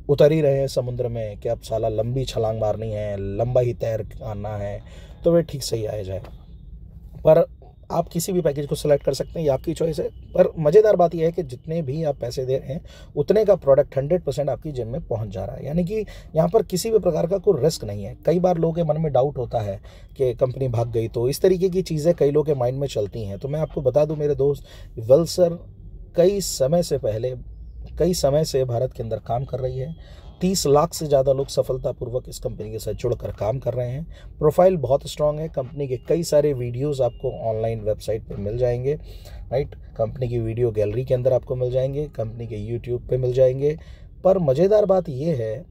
उतर ही रहे हैं समुद्र में कि अब साला लंबी छलांग मारनी है, लंबा ही तैर आना है, तो वे ठीक से ही आया जाए। पर आप किसी भी पैकेज को सिलेक्ट कर सकते हैं, ये आपकी चॉइस है। पर मज़ेदार बात यह है कि जितने भी आप पैसे दे रहे हैं उतने का प्रोडक्ट 100% आपकी जेब में पहुंच जा रहा है, यानी कि यहाँ पर किसी भी प्रकार का कोई रिस्क नहीं है। कई बार लोगों के मन में डाउट होता है कि कंपनी भाग गई, तो इस तरीके की चीज़ें कई लोगों के माइंड में चलती हैं। तो मैं आपको बता दूँ मेरे दोस्त, वेल्सर कई समय से भारत के अंदर काम कर रही है। 30 लाख से ज़्यादा लोग सफलतापूर्वक इस कंपनी के साथ जुड़कर काम कर रहे हैं। प्रोफाइल बहुत स्ट्रांग है। कंपनी के कई सारे वीडियोस आपको ऑनलाइन वेबसाइट पे मिल जाएंगे, राइट। कंपनी की वीडियो गैलरी के अंदर आपको मिल जाएंगे, कंपनी के यूट्यूब पे मिल जाएंगे। पर मज़ेदार बात यह है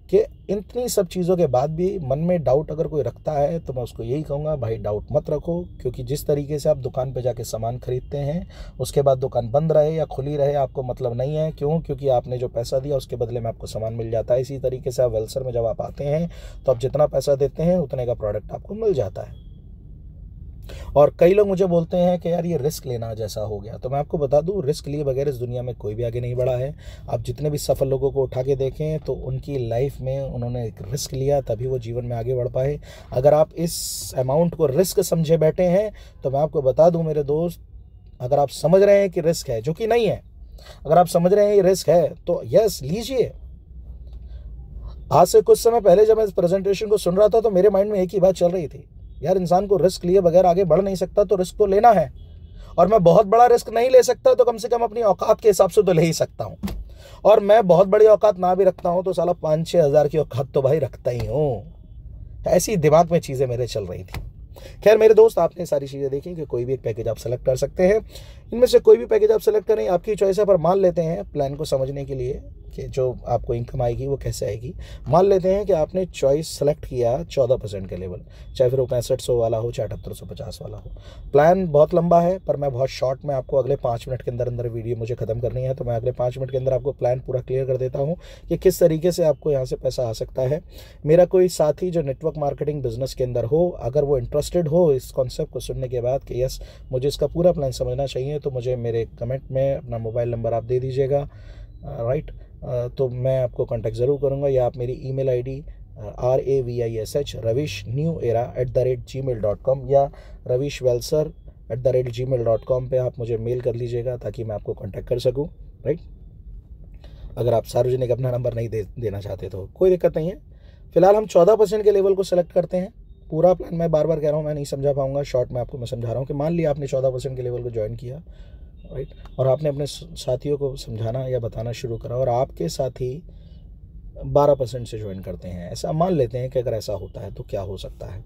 कि इतनी सब चीज़ों के बाद भी मन में डाउट अगर कोई रखता है तो मैं उसको यही कहूँगा, भाई डाउट मत रखो, क्योंकि जिस तरीके से आप दुकान पे जाके सामान खरीदते हैं उसके बाद दुकान बंद रहे या खुली रहे आपको मतलब नहीं है। क्यों? क्योंकि आपने जो पैसा दिया उसके बदले में आपको सामान मिल जाता है। इसी तरीके से आप वेल्सर में जब आप आते हैं तो आप जितना पैसा देते हैं उतने का प्रोडक्ट आपको मिल जाता है। और कई लोग मुझे बोलते हैं कि यार ये रिस्क लेना जैसा हो गया, तो मैं आपको बता दूं रिस्क लिए बगैर इस दुनिया में कोई भी आगे नहीं बढ़ा है। आप जितने भी सफल लोगों को उठा के देखें तो उनकी लाइफ में उन्होंने एक रिस्क लिया, तभी वो जीवन में आगे बढ़ पाए। अगर आप इस अमाउंट को रिस्क समझे बैठे हैं तो मैं आपको बता दूं मेरे दोस्त, अगर आप समझ रहे हैं कि रिस्क है, जो कि नहीं है, अगर आप समझ रहे हैं ये रिस्क है तो यस लीजिए। आज से कुछ समय पहले जब मैं इस प्रेजेंटेशन को सुन रहा था तो मेरे माइंड में एक ही बात चल रही थी, यार इंसान को रिस्क लिए बगैर आगे बढ़ नहीं सकता, तो रिस्क तो लेना है। और मैं बहुत बड़ा रिस्क नहीं ले सकता तो कम से कम अपनी औकात के हिसाब से तो ले ही सकता हूं। और मैं बहुत बड़ी औकात ना भी रखता हूं तो साला 5-6 हज़ार की औकात तो भाई रखता ही हूं। ऐसी दिमाग में चीज़ें मेरे चल रही थी। खैर मेरे दोस्त, आपने सारी चीज़ें देखी कि कोई भी एक पैकेज आप सेलेक्ट कर सकते हैं। इनमें से कोई भी पैकेज आप सेलेक्ट करें, आपकी चॉइस है। पर मान लेते हैं प्लान को समझने के लिए कि जो आपको इनकम आएगी वो कैसे आएगी, मान लेते हैं कि आपने चॉइस सेलेक्ट किया 14% के लेवल, चाहे फिर वो 6500 वाला हो चाहे 7850 वाला हो। प्लान बहुत लंबा है पर मैं बहुत शॉर्ट में आपको अगले 5 मिनट के अंदर अंदर वीडियो मुझे ख़त्म करनी है, तो मैं अगले 5 मिनट के अंदर आपको प्लान पूरा क्लियर कर देता हूँ कि किस तरीके से आपको यहाँ से पैसा आ सकता है। मेरा कोई साथी जो नेटवर्क मार्केटिंग बिजनेस के अंदर हो, अगर वो इंटरेस्टेड हो इस कॉन्सेप्ट को सुनने के बाद कि यस मुझे इसका पूरा प्लान समझना चाहिए, तो मुझे मेरे कमेंट में अपना मोबाइल नंबर आप दे दीजिएगा, राइट। तो मैं आपको कांटेक्ट ज़रूर करूँगा, या आप मेरी ईमेल आईडी RAVISH ravishnew@gmail.com या ravishwelser@gmail.com पे आप मुझे मेल कर लीजिएगा ताकि मैं आपको कांटेक्ट कर सकूँ, राइट। अगर आप सार्वजनिक अपना नंबर नहीं देना चाहते तो कोई दिक्कत नहीं है। फिलहाल हम 14% के लेवल को सेलेक्ट करते हैं। पूरा प्लान मैं बार बार कह रहा हूँ, मैं नहीं समझा पाऊंगा, शॉर्ट में आपको मैं समझा रहा हूँ कि मान लिया आपने 14% के लेवल को ज्वाइन किया, राइट, और आपने अपने साथियों को समझाना या बताना शुरू करा और आपके साथी 12% से ज्वाइन करते हैं। ऐसा मान लेते हैं कि अगर ऐसा होता है तो क्या हो सकता है।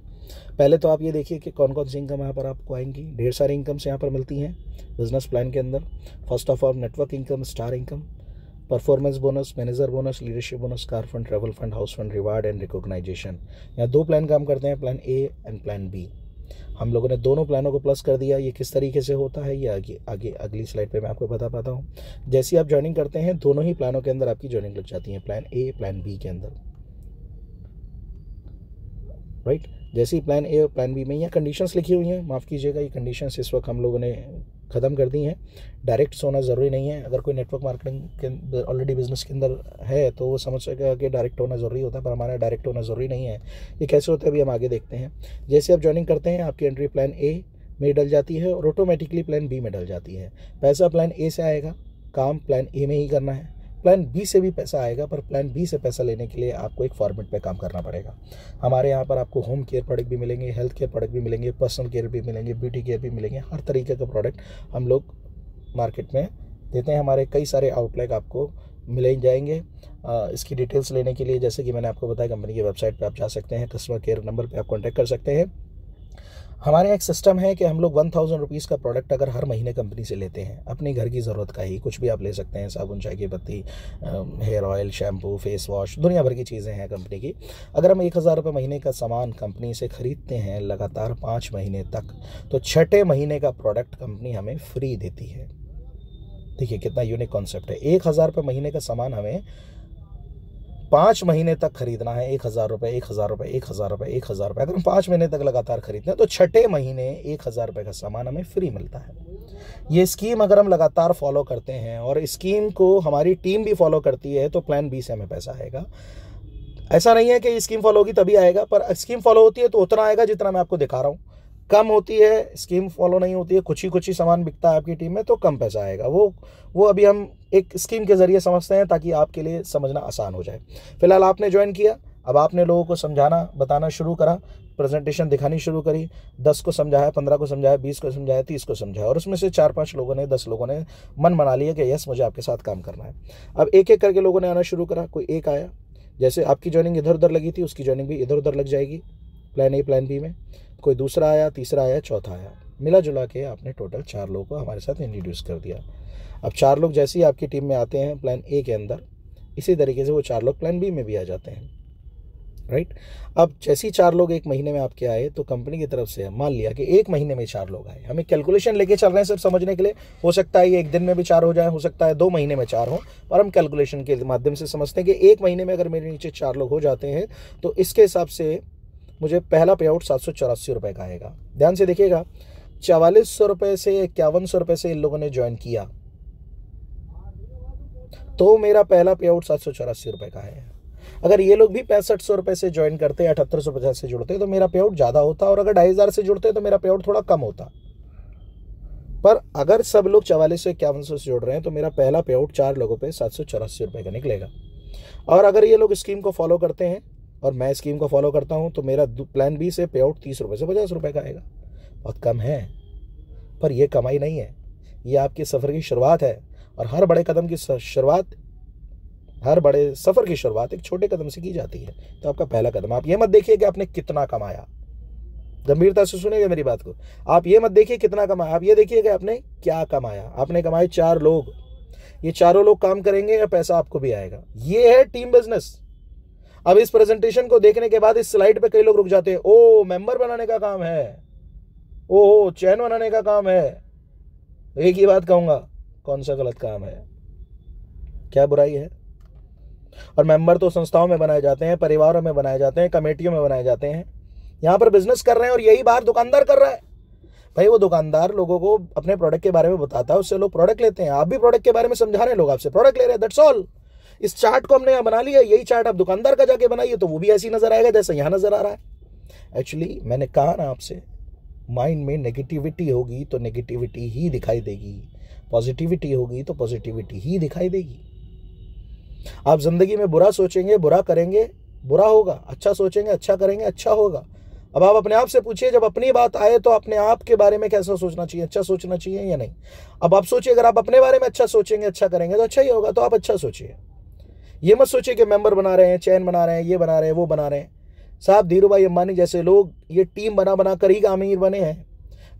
पहले तो आप ये देखिए कि कौन कौन सी इनकम यहाँ पर आपको आएंगी। ढेर सारी इनकम्स यहाँ पर मिलती हैं बिजनेस प्लान के अंदर। First of all network income, star income, performance bonus, manager bonus, leadership bonus, car fund, travel fund, house fund, reward and recognisation. यहाँ 2 प्लान काम करते हैं, plan A and plan B. हम लोगों ने दोनों प्लानों को प्लस कर दिया। ये किस तरीके से होता है ये आगे अगली स्लाइड पे मैं आपको बता पाता हूँ। जैसे आप ज्वाइनिंग करते हैं दोनों ही प्लानों के अंदर आपकी ज्वाइनिंग लग जाती है, प्लान ए प्लान बी के अंदर, राइट। जैसे ही प्लान ए और प्लान बी में यहाँ कंडीशंस लिखी हुई हैं, माफ़ कीजिएगा ये कंडीशंस इस वक्त हम लोगों ने ख़त्म कर दी हैं। डायरेक्ट होना ज़रूरी नहीं है। अगर कोई नेटवर्क मार्केटिंग के ऑलरेडी बिजनेस के अंदर है तो वो समझ सकेगा कि डायरेक्ट होना ज़रूरी होता है, पर हमारा डायरेक्ट होना ज़रूरी नहीं है। ये कैसे होता है अभी हम आगे देखते हैं। जैसे आप ज्वाइनिंग करते हैं आपकी एंट्री प्लान ए में डल जाती है और ऑटोमेटिकली प्लान बी में डल जाती है। पैसा प्लान ए से आएगा, काम प्लान ए में ही करना है। प्लान बी से भी पैसा आएगा, पर प्लान बी से पैसा लेने के लिए आपको एक फॉर्मेट पे काम करना पड़ेगा। हमारे यहाँ पर आपको होम केयर प्रोडक्ट भी मिलेंगे, हेल्थ केयर प्रोडक्ट भी मिलेंगे, पर्सनल केयर भी मिलेंगे, ब्यूटी केयर भी मिलेंगे। हर तरीके का प्रोडक्ट हम लोग मार्केट में देते हैं। हमारे कई सारे आउटलेट आपको मिल जाएंगे। इसकी डिटेल्स लेने के लिए जैसे कि मैंने आपको बताया, कंपनी की वेबसाइट पे आप जा सकते हैं, कस्टमर केयर नंबर पे आप कांटेक्ट कर सकते हैं। हमारे एक सिस्टम है कि हम लोग 1000 रुपीज़ का प्रोडक्ट अगर हर महीने कंपनी से लेते हैं, अपने घर की ज़रूरत का ही कुछ भी आप ले सकते हैं, साबुन, चाय की पत्ती, hair oil, shampoo, face wash, दुनिया भर की चीज़ें हैं कंपनी की। अगर हम 1000 रुपये महीने का सामान कंपनी से ख़रीदते हैं लगातार 5 महीने तक, तो 6ठे महीने का प्रोडक्ट कंपनी हमें फ्री देती है। देखिए कितना यूनिक कॉन्सेप्ट है। 1000 रुपये महीने का सामान हमें 5 महीने तक खरीदना है। 1000 रुपये, 1000 रुपये, 1000 रुपये, 1000 रुपये। अगर हम 5 महीने तक लगातार खरीदते हैं तो 6ठे महीने 1000 रुपये का सामान हमें फ्री मिलता है। ये स्कीम अगर हम लगातार फॉलो करते हैं और स्कीम को हमारी टीम भी फॉलो करती है तो प्लान बी से हमें पैसा आएगा। ऐसा नहीं है कि स्कीम फॉलो होगी तभी आएगा, पर स्कीम फॉलो होती है तो उतना आएगा जितना मैं आपको दिखा रहा हूँ। कम होती है, स्कीम फॉलो नहीं होती है, कुछ ही सामान बिकता है आपकी टीम में, तो कम पैसा आएगा। वो अभी हम एक स्कीम के ज़रिए समझते हैं ताकि आपके लिए समझना आसान हो जाए। फिलहाल आपने ज्वाइन किया, अब आपने लोगों को समझाना बताना शुरू करा, प्रेजेंटेशन दिखानी शुरू करी। 10 को समझाया, 15 को समझाया, 20 को समझाया, 30 को समझाया, और उसमें से 4-5 लोगों ने, 10 लोगों ने मन बना लिया कि यस मुझे आपके साथ काम करना है। अब एक एक करके लोगों ने आना शुरू करा। कोई एक आया, जैसे आपकी ज्वाइनिंग इधर उधर लगी थी, उसकी ज्वाइनिंग भी इधर उधर लग जाएगी प्लान ए प्लान बी में। कोई दूसरा आया, तीसरा आया, चौथा आया, मिला जुला के आपने टोटल 4 लोगों को हमारे साथ इंट्रोड्यूस कर दिया। अब 4 लोग जैसे ही आपकी टीम में आते हैं प्लान ए के अंदर, इसी तरीके से वो 4 लोग प्लान बी में भी आ जाते हैं, राइट। अब जैसे ही 4 लोग एक महीने में आपके आए तो कंपनी की तरफ से मान लिया कि एक महीने में 4 लोग आए। हमें कैलकुलेशन लेके चल रहे हैं सिर्फ समझने के लिए। हो सकता है ये एक दिन में भी 4 हो जाए, हो सकता है 2 महीने में 4 हो, पर हम कैलकुलेशन के माध्यम से समझते हैं कि एक महीने में अगर मेरे नीचे 4 लोग हो जाते हैं तो इसके हिसाब से मुझे पहला पे आउट 784 रुपये का आएगा। ध्यान से देखिएगा, 4400 रुपये से 5100 रुपये से इन लोगों ने ज्वाइन किया तो मेरा पहला पे आउट 784 रुपये का है। अगर ये लोग भी 6500 रुपये से ज्वाइन करते, 7850 से जुड़ते तो मेरा पे आउट ज़्यादा होता, और अगर 2500 से जुड़ते तो मेरा पे आउट थोड़ा कम होता। पर अगर सब लोग 4400 से 5100 से जुड़ रहे हैं तो मेरा पहला पे आउट 4 लोगों पे 784 रुपये का निकलेगा। और अगर ये लोग स्कीम को फॉलो करते हैं और मैं स्कीम को फॉलो करता हूं तो मेरा प्लान बी से पे आउट 30 रुपये से 50 रुपये का आएगा। बहुत कम है, पर यह कमाई नहीं है, ये आपके सफ़र की शुरुआत है। और हर बड़े कदम की शुरुआत, हर बड़े सफ़र की शुरुआत एक छोटे कदम से की जाती है। तो आपका पहला कदम, आप ये मत देखिए कि आपने कितना कमाया, गंभीरता से सुनिएगा मेरी बात को। आप ये मत देखिए कितना कमाया, आप ये देखिए कि आपने क्या कमाया। आपने कमाए 4 लोग, ये चारों लोग काम करेंगे या पैसा आपको भी आएगा। ये है टीम बिजनेस। अब इस प्रेजेंटेशन को देखने के बाद इस स्लाइड पे कई लोग रुक जाते हैं, ओ मेंबर बनाने का काम है, ओ चैन बनाने का काम है। एक ही बात कहूंगा, कौन सा गलत काम है, क्या बुराई है? और मेंबर तो संस्थाओं में बनाए जाते हैं, परिवारों में बनाए जाते हैं, कमेटियों में बनाए जाते हैं। यहां पर बिजनेस कर रहे हैं और यही बाहर दुकानदार कर रहा है। भाई वो दुकानदार लोगों को अपने प्रोडक्ट के बारे में बताता है, उससे लोग प्रोडक्ट लेते हैं। आप भी प्रोडक्ट के बारे में समझा रहे हैं, लोग आपसे प्रोडक्ट ले रहे हैं, दैट्स ऑल। इस चार्ट को हमने यहाँ बना लिया, यही चार्ट आप दुकानदार का जाके बनाइए तो वो भी ऐसी नजर आएगा जैसे यहाँ नजर आ रहा है। एक्चुअली मैंने कहा ना आपसे, माइंड में नेगेटिविटी होगी तो नेगेटिविटी ही दिखाई देगी, पॉजिटिविटी होगी तो पॉजिटिविटी ही दिखाई देगी। आप जिंदगी में बुरा सोचेंगे, बुरा करेंगे, बुरा होगा। अच्छा सोचेंगे, अच्छा करेंगे, अच्छा होगा। अब आप अपने आप से पूछिए, जब अपनी बात आए तो अपने आप के बारे में कैसा सोचना चाहिए, अच्छा सोचना चाहिए या नहीं। अब आप सोचिए, अगर आप अपने बारे में अच्छा सोचेंगे, अच्छा करेंगे तो अच्छा ही होगा। तो आप अच्छा सोचिए, ये मत सोचिए कि मेंबर बना रहे हैं, चैन बना रहे हैं, ये बना रहे हैं, वो बना रहे हैं। साहब धीरू भाई अंबानी जैसे लोग ये टीम बना बना कर ही अमीर बने हैं।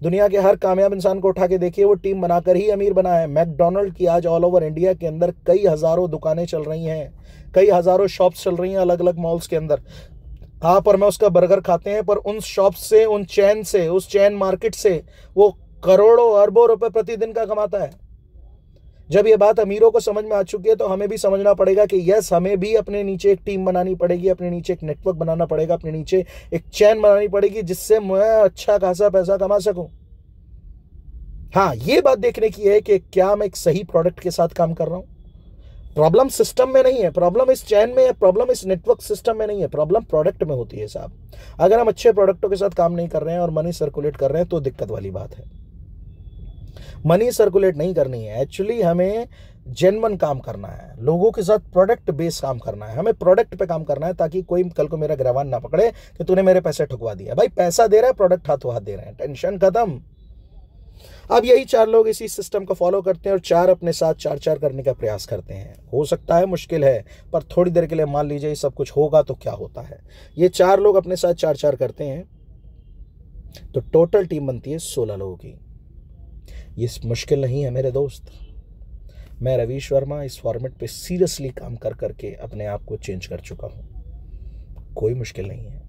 दुनिया के हर कामयाब इंसान को उठा के देखिए, वो टीम बनाकर ही अमीर बना है। मैकडोनल्ड की आज ऑल ओवर इंडिया के अंदर कई हज़ारों दुकानें चल रही हैं, कई हज़ारों शॉप्स चल रही हैं अलग अलग मॉल्स के अंदर। आप और मैं उसका बर्गर खाते हैं, पर उन शॉप से, उन चैन से, उस चैन मार्केट से वो करोड़ों अरबों रुपए प्रतिदिन का कमाता है। जब ये बात अमीरों को समझ में आ चुकी है तो हमें भी समझना पड़ेगा कि यस, हमें भी अपने नीचे एक टीम बनानी पड़ेगी, अपने नीचे एक नेटवर्क बनाना पड़ेगा, अपने नीचे एक चैन बनानी पड़ेगी जिससे मैं अच्छा खासा पैसा कमा सकूं। हाँ, ये बात देखने की है कि क्या मैं एक सही प्रोडक्ट के साथ काम कर रहा हूं। प्रॉब्लम सिस्टम में नहीं है, प्रॉब्लम इस चैन में है, प्रॉब्लम इस नेटवर्क सिस्टम में नहीं है, प्रॉब्लम प्रोडक्ट में होती है साहब। अगर हम अच्छे प्रोडक्टों के साथ काम नहीं कर रहे हैं और मनी सर्कुलेट कर रहे हैं तो दिक्कत वाली बात है। मनी सर्कुलेट नहीं करनी है, एक्चुअली हमें जेन्युइन काम करना है, लोगों के साथ प्रोडक्ट बेस्ड काम करना है, हमें प्रोडक्ट पे काम करना है, ताकि कोई कल को मेरा गिरवान ना पकड़े कि तूने मेरे पैसे ठुकवा दिया। भाई पैसा दे रहा है, प्रोडक्ट हाथों हाथ दे रहे हैं, टेंशन खत्म। अब यही 4 लोग इसी सिस्टम को फॉलो करते हैं और 4 अपने साथ 4-4 करने का प्रयास करते हैं। हो सकता है मुश्किल है, पर थोड़ी देर के लिए मान लीजिए ये सब कुछ होगा तो क्या होता है। ये 4 लोग अपने साथ 4-4 करते हैं तो टोटल टीम बनती है 16 लोगों की। ये मुश्किल नहीं है मेरे दोस्त। मैं रवीश वर्मा इस फॉर्मेट पे सीरियसली काम कर करके अपने आप को चेंज कर चुका हूँ। कोई मुश्किल नहीं है।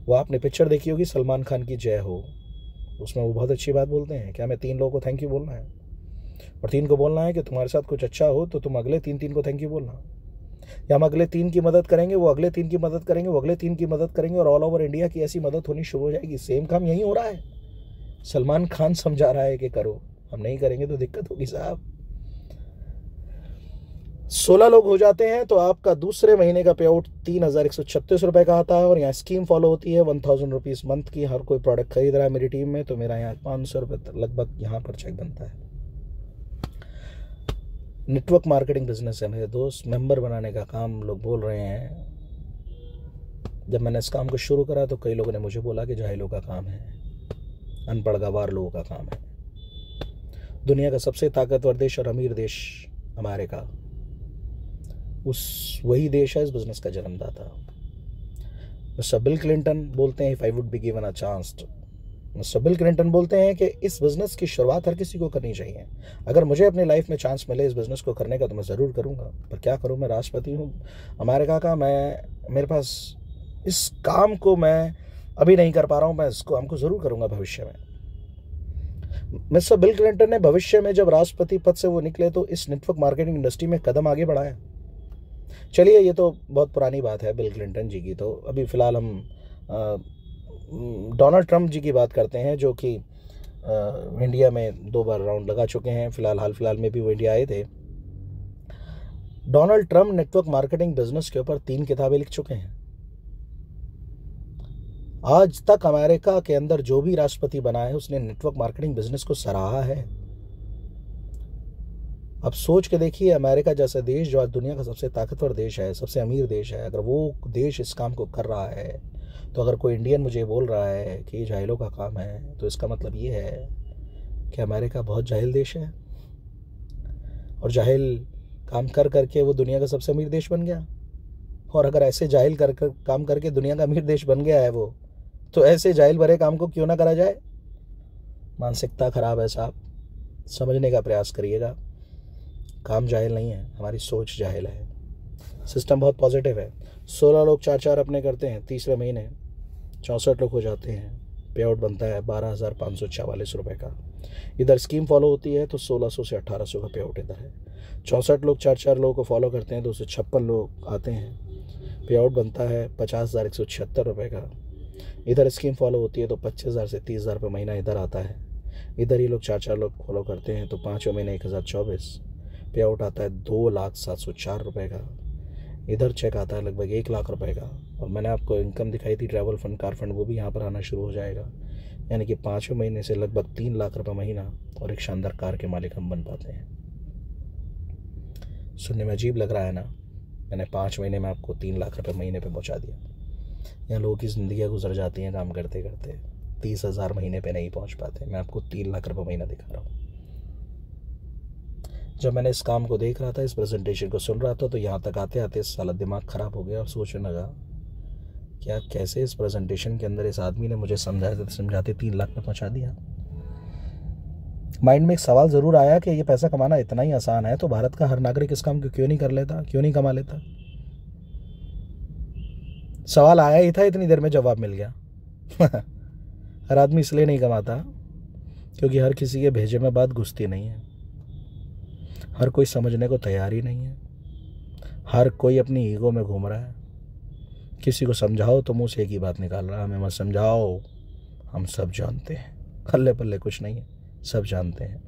वो आपने पिक्चर देखी होगी सलमान खान की जय हो, उसमें वो बहुत अच्छी बात बोलते हैं कि हमें 3 लोगों को थैंक यू बोलना है, और 3 को बोलना है कि तुम्हारे साथ कुछ अच्छा हो तो तुम अगले 3 को थैंक यू बोलना, या हम अगले 3 की मदद करेंगे, वो अगले 3 की मदद करेंगे, वो अगले 3 की मदद करेंगे, और ऑल ओवर इंडिया की ऐसी मदद होनी शुरू हो जाएगी। सेम काम यही हो रहा है। सलमान खान समझा रहा है कि करो, हम नहीं करेंगे तो दिक्कत होगी साहब। 16 लोग हो जाते हैं तो आपका दूसरे महीने का पे आउट 3136 रुपये का आता है, और यहाँ स्कीम फॉलो होती है 1000 रुपीज़ मंथ की। हर कोई प्रोडक्ट खरीद रहा है मेरी टीम में, तो मेरा यहाँ 500 रुपये लगभग यहाँ पर चेक बनता है। नेटवर्क मार्केटिंग बिजनेस है मेरे दोस्त, मेंबर बनाने का काम लोग बोल रहे हैं। जब मैंने इस काम को शुरू करा तो कई लोगों ने मुझे बोला कि जाहिलों का काम है, अनपढ़ गवार लोगों का काम है। दुनिया का सबसे ताकतवर देश और अमीर देश अमेरिका, वही देश है इस बिजनेस का जन्मदाता। मिस्टर बिल क्लिंटन बोलते हैं, if I would be given a chance, mister bill Clinton बोलते हैं कि इस बिजनेस की शुरुआत हर किसी को करनी चाहिए। अगर मुझे अपनी लाइफ में चांस मिले इस बिजनेस को करने का तो मैं ज़रूर करूँगा, पर क्या करूँ, मैं राष्ट्रपति हूँ अमेरिका का, मेरे पास इस काम को मैं अभी नहीं कर पा रहा हूँ, मैं इसको हमको ज़रूर करूँगा भविष्य में। मिस्टर बिल क्लिंटन ने भविष्य में जब राष्ट्रपति पद से वो निकले तो इस नेटवर्क मार्केटिंग इंडस्ट्री में कदम आगे बढ़ाया। चलिए ये तो बहुत पुरानी बात है बिल क्लिंटन जी की, तो अभी फ़िलहाल हम डोनाल्ड ट्रंप जी की बात करते हैं, जो कि इंडिया में 2 बार राउंड लगा चुके हैं। हाल फिलहाल में भी वो इंडिया आए थे। Donald Trump network marketing business के ऊपर 3 किताबें लिख चुके हैं। आज तक अमेरिका के अंदर जो भी राष्ट्रपति बना है उसने नेटवर्क मार्केटिंग बिजनेस को सराहा है। अब सोच के देखिए, अमेरिका जैसा देश जो आज दुनिया का सबसे ताकतवर देश है, सबसे अमीर देश है, अगर वो देश इस काम को कर रहा है, तो अगर कोई इंडियन मुझे बोल रहा है कि ये जाहिलों का काम है, तो इसका मतलब ये है कि अमेरिका बहुत जाहिल देश है, और जाहिल काम कर करके वो दुनिया का सबसे अमीर देश बन गया। और अगर ऐसे जाहिल काम करके दुनिया का अमीर देश बन गया है वो, तो ऐसे जाहिल भरे काम को क्यों ना करा जाए। मानसिकता खराब है साहब, समझने का प्रयास करिएगा। काम जाहिल नहीं है, हमारी सोच जाहिल है। सिस्टम बहुत पॉजिटिव है। 16 लोग 4-4 अपने करते हैं, तीसरे महीने 64 लोग हो जाते हैं, पे आउट बनता है 12,544 रुपये का। इधर स्कीम फॉलो होती है तो 1600 से 1800 का पे आउट इधर है। 64 लोग 4-4 लोगों को फॉलो करते हैं तो 256 लोग आते हैं, पे आउट बनता है 50,176 रुपये का। इधर स्कीम फॉलो होती है तो 25,000 से 30,000 रुपये महीना इधर आता है। इधर ही लोग 4-4 लोग फॉलो करते हैं तो 5वें महीने 1024, पे आउट आता है 2,07,04 रुपये का। इधर चेक आता है लगभग 1 लाख रुपए का। और मैंने आपको इनकम दिखाई थी ट्रैवल फंड, कार फंड, वो भी यहाँ पर आना शुरू हो जाएगा। यानी कि 5वें महीने से लगभग 3 लाख रुपये महीना और एक शानदार कार के मालिक हम बन पाते हैं। सुनने में अजीब लग रहा है ना, मैंने 5 महीने में आपको 3 लाख रुपये महीने पे पहुँचा दिया। यहाँ लोगों की ज़िंदगियाँ गुजर जाती हैं काम करते करते, 30,000 महीने पे नहीं पहुँच पाते। मैं आपको 3 लाख रुपये महीना दिखा रहा हूँ। जब मैंने इस काम को देख रहा था, इस प्रेजेंटेशन को सुन रहा था, तो यहाँ तक आते आते साला दिमाग ख़राब हो गया और सोचने लगा क्या कैसे इस प्रेजेंटेशन के अंदर इस आदमी ने मुझे समझाते 3 लाख में पहुँचा दिया। माइंड में एक सवाल ज़रूर आया कि ये पैसा कमाना इतना ही आसान है तो भारत का हर नागरिक इस काम को क्यों नहीं कर लेता, क्यों नहीं कमा लेता। सवाल आया ही था, इतनी देर में जवाब मिल गया। हर आदमी इसलिए नहीं कमाता क्योंकि हर किसी के भेजे में बात घुसती नहीं है, हर कोई समझने को तैयार ही नहीं है, हर कोई अपनी ईगो में घूम रहा है। किसी को समझाओ तो मुंह से एक ही बात निकाल रहा है, हमें मत समझाओ, हम सब जानते हैं। हल्ले पल्ले कुछ नहीं है, सब जानते हैं।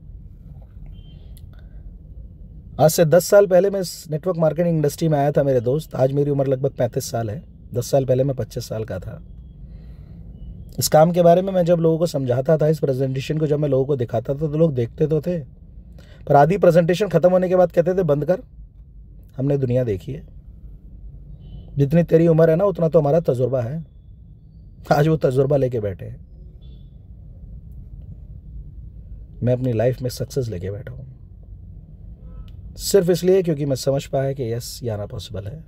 आज से 10 साल पहले मैं इस नेटवर्क मार्केटिंग इंडस्ट्री में आया था मेरे दोस्त। आज मेरी उम्र लगभग 35 साल है। 10 साल पहले मैं 25 साल का था। इस काम के बारे में मैं जब लोगों को समझाता था, इस प्रेजेंटेशन को जब मैं लोगों को दिखाता था तो लोग देखते तो थे, पर आधी प्रेजेंटेशन खत्म होने के बाद कहते थे बंद कर, हमने दुनिया देखी है, जितनी तेरी उम्र है ना उतना तो हमारा तजुर्बा है। आज वो तजुर्बा लेके बैठे हैं, मैं अपनी लाइफ में सक्सेस लेके बैठा हूं, सिर्फ इसलिए क्योंकि मैं समझ पाया कि यस ये आना पॉसिबल है।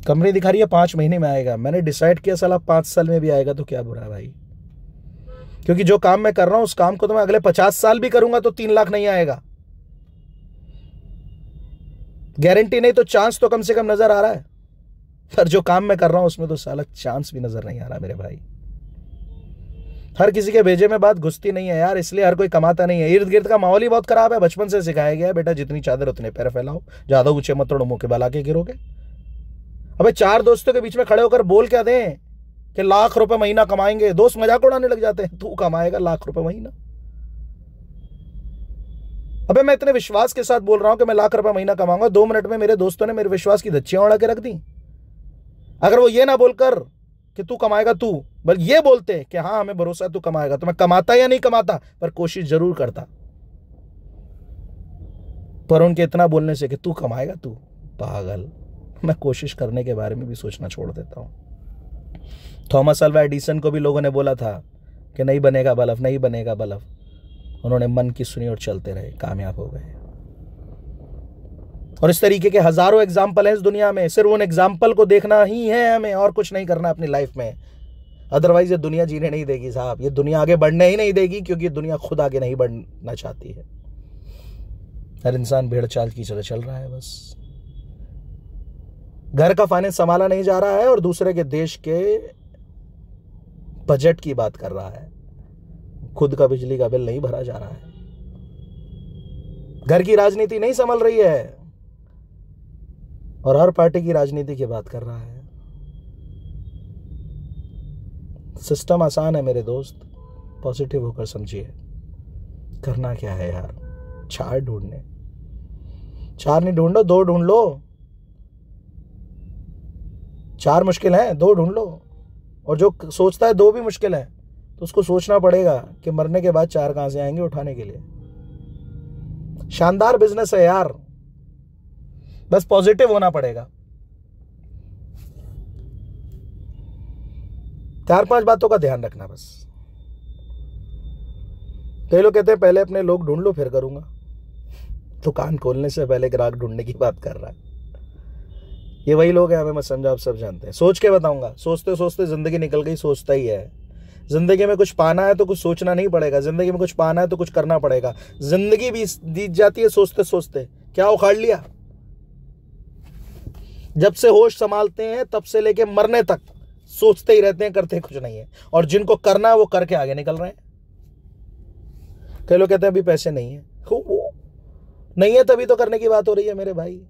कंपनी दिखा रही है 5 महीने में आएगा, मैंने डिसाइड किया साला 5 साल में भी आएगा तो क्या बुरा है भाई, क्योंकि जो काम मैं कर रहा हूं उस काम को तो मैं अगले 50 साल भी करूंगा तो 3 लाख नहीं आएगा, गारंटी नहीं तो चांस तो कम से कम नजर आ रहा है, पर जो काम मैं कर रहा हूं उसमें तो साला चांस भी नजर नहीं आ रहा मेरे भाई। हर किसी के भेजे में बात घुसती नहीं है यार, इसलिए हर कोई कमाता नहीं है। इर्द गिर्द का माहौल ही बहुत खराब है, बचपन से सिखाया गया है बेटा जितनी चादर उतने पैर फैलाओ, ज्यादा ऊंचे मत तोड़ो, मुंह के बल आके गिरोगे। अबे 4 दोस्तों के बीच में खड़े होकर बोल क्या दें कि लाख रुपए महीना कमाएंगे, दोस्त मजाक उड़ाने लग जाते हैं, तू कमाएगा लाख रुपए महीना। अबे मैं इतने विश्वास के साथ बोल रहा हूं कि मैं लाख रुपए महीना कमाऊंगा, 2 मिनट में मेरे दोस्तों ने मेरे विश्वास की धज्जियां उड़ा के रख दी। अगर वो ये ना बोलकर कि तू कमाएगा, तू बल्कि ये बोलते कि हाँ हमें भरोसा है तू कमाएगा, तो मैं कमाता या नहीं कमाता पर कोशिश जरूर करता। पर उनके इतना बोलने से कि तू कमाएगा, तू पागल, मैं कोशिश करने के बारे में भी सोचना छोड़ देता हूं। थॉमस अल्वा एडिसन को भी लोगों ने बोला था कि नहीं बनेगा बल्ब, नहीं बनेगा बल्ब, उन्होंने मन की सुनी और चलते रहे, कामयाब हो गए। और इस तरीके के हजारों एग्जाम्पल हैं इस दुनिया में, सिर्फ उन एग्जाम्पल को देखना ही है हमें, और कुछ नहीं करना अपनी लाइफ में। अदरवाइज ये दुनिया जीने नहीं देगी साहब, ये दुनिया आगे बढ़ने ही नहीं देगी, क्योंकि दुनिया खुद आगे नहीं बढ़ना चाहती है। हर इंसान भेड़ चाल की तरह चल रहा है, बस घर का फाइनेंस संभाला नहीं जा रहा है और दूसरे के देश के बजट की बात कर रहा है, खुद का बिजली का बिल नहीं भरा जा रहा है, घर की राजनीति नहीं संभल रही है और हर पार्टी की राजनीति की बात कर रहा है। सिस्टम आसान है मेरे दोस्त, पॉजिटिव होकर समझिए। करना क्या है यार, 4 ढूंढने, 4 नहीं ढूंढो 2 ढूंढ लो, 4 मुश्किल है 2 ढूंढ लो। और जो सोचता है 2 भी मुश्किल है तो उसको सोचना पड़ेगा कि मरने के बाद 4 कहां से आएंगे उठाने के लिए। शानदार बिजनेस है यार, बस पॉजिटिव होना पड़ेगा। 4-5 बातों का ध्यान रखना बस। कई लोग कहते हैं पहले अपने लोग ढूंढ लो फिर करूंगा, दुकान खोलने से पहले ग्राहक ढूंढने की बात कर रहा है। ये वही लोग हैं, हमें मत समझो, आप सब जानते हैं। सोच के बताऊंगा, सोचते सोचते जिंदगी निकल गई, सोचता ही है। जिंदगी में कुछ पाना है तो कुछ सोचना नहीं पड़ेगा, जिंदगी में कुछ पाना है तो कुछ करना पड़ेगा। जिंदगी भी बीत जाती है सोचते सोचते, क्या उखाड़ लिया। जब से होश संभालते हैं तब से लेके मरने तक सोचते ही रहते हैं, करते कुछ नहीं है। और जिनको करना है वो करके आगे निकल रहे हैं। कई लोग कहते हैं अभी पैसे नहीं है, नहीं है तभी तो करने की बात हो रही है मेरे भाई।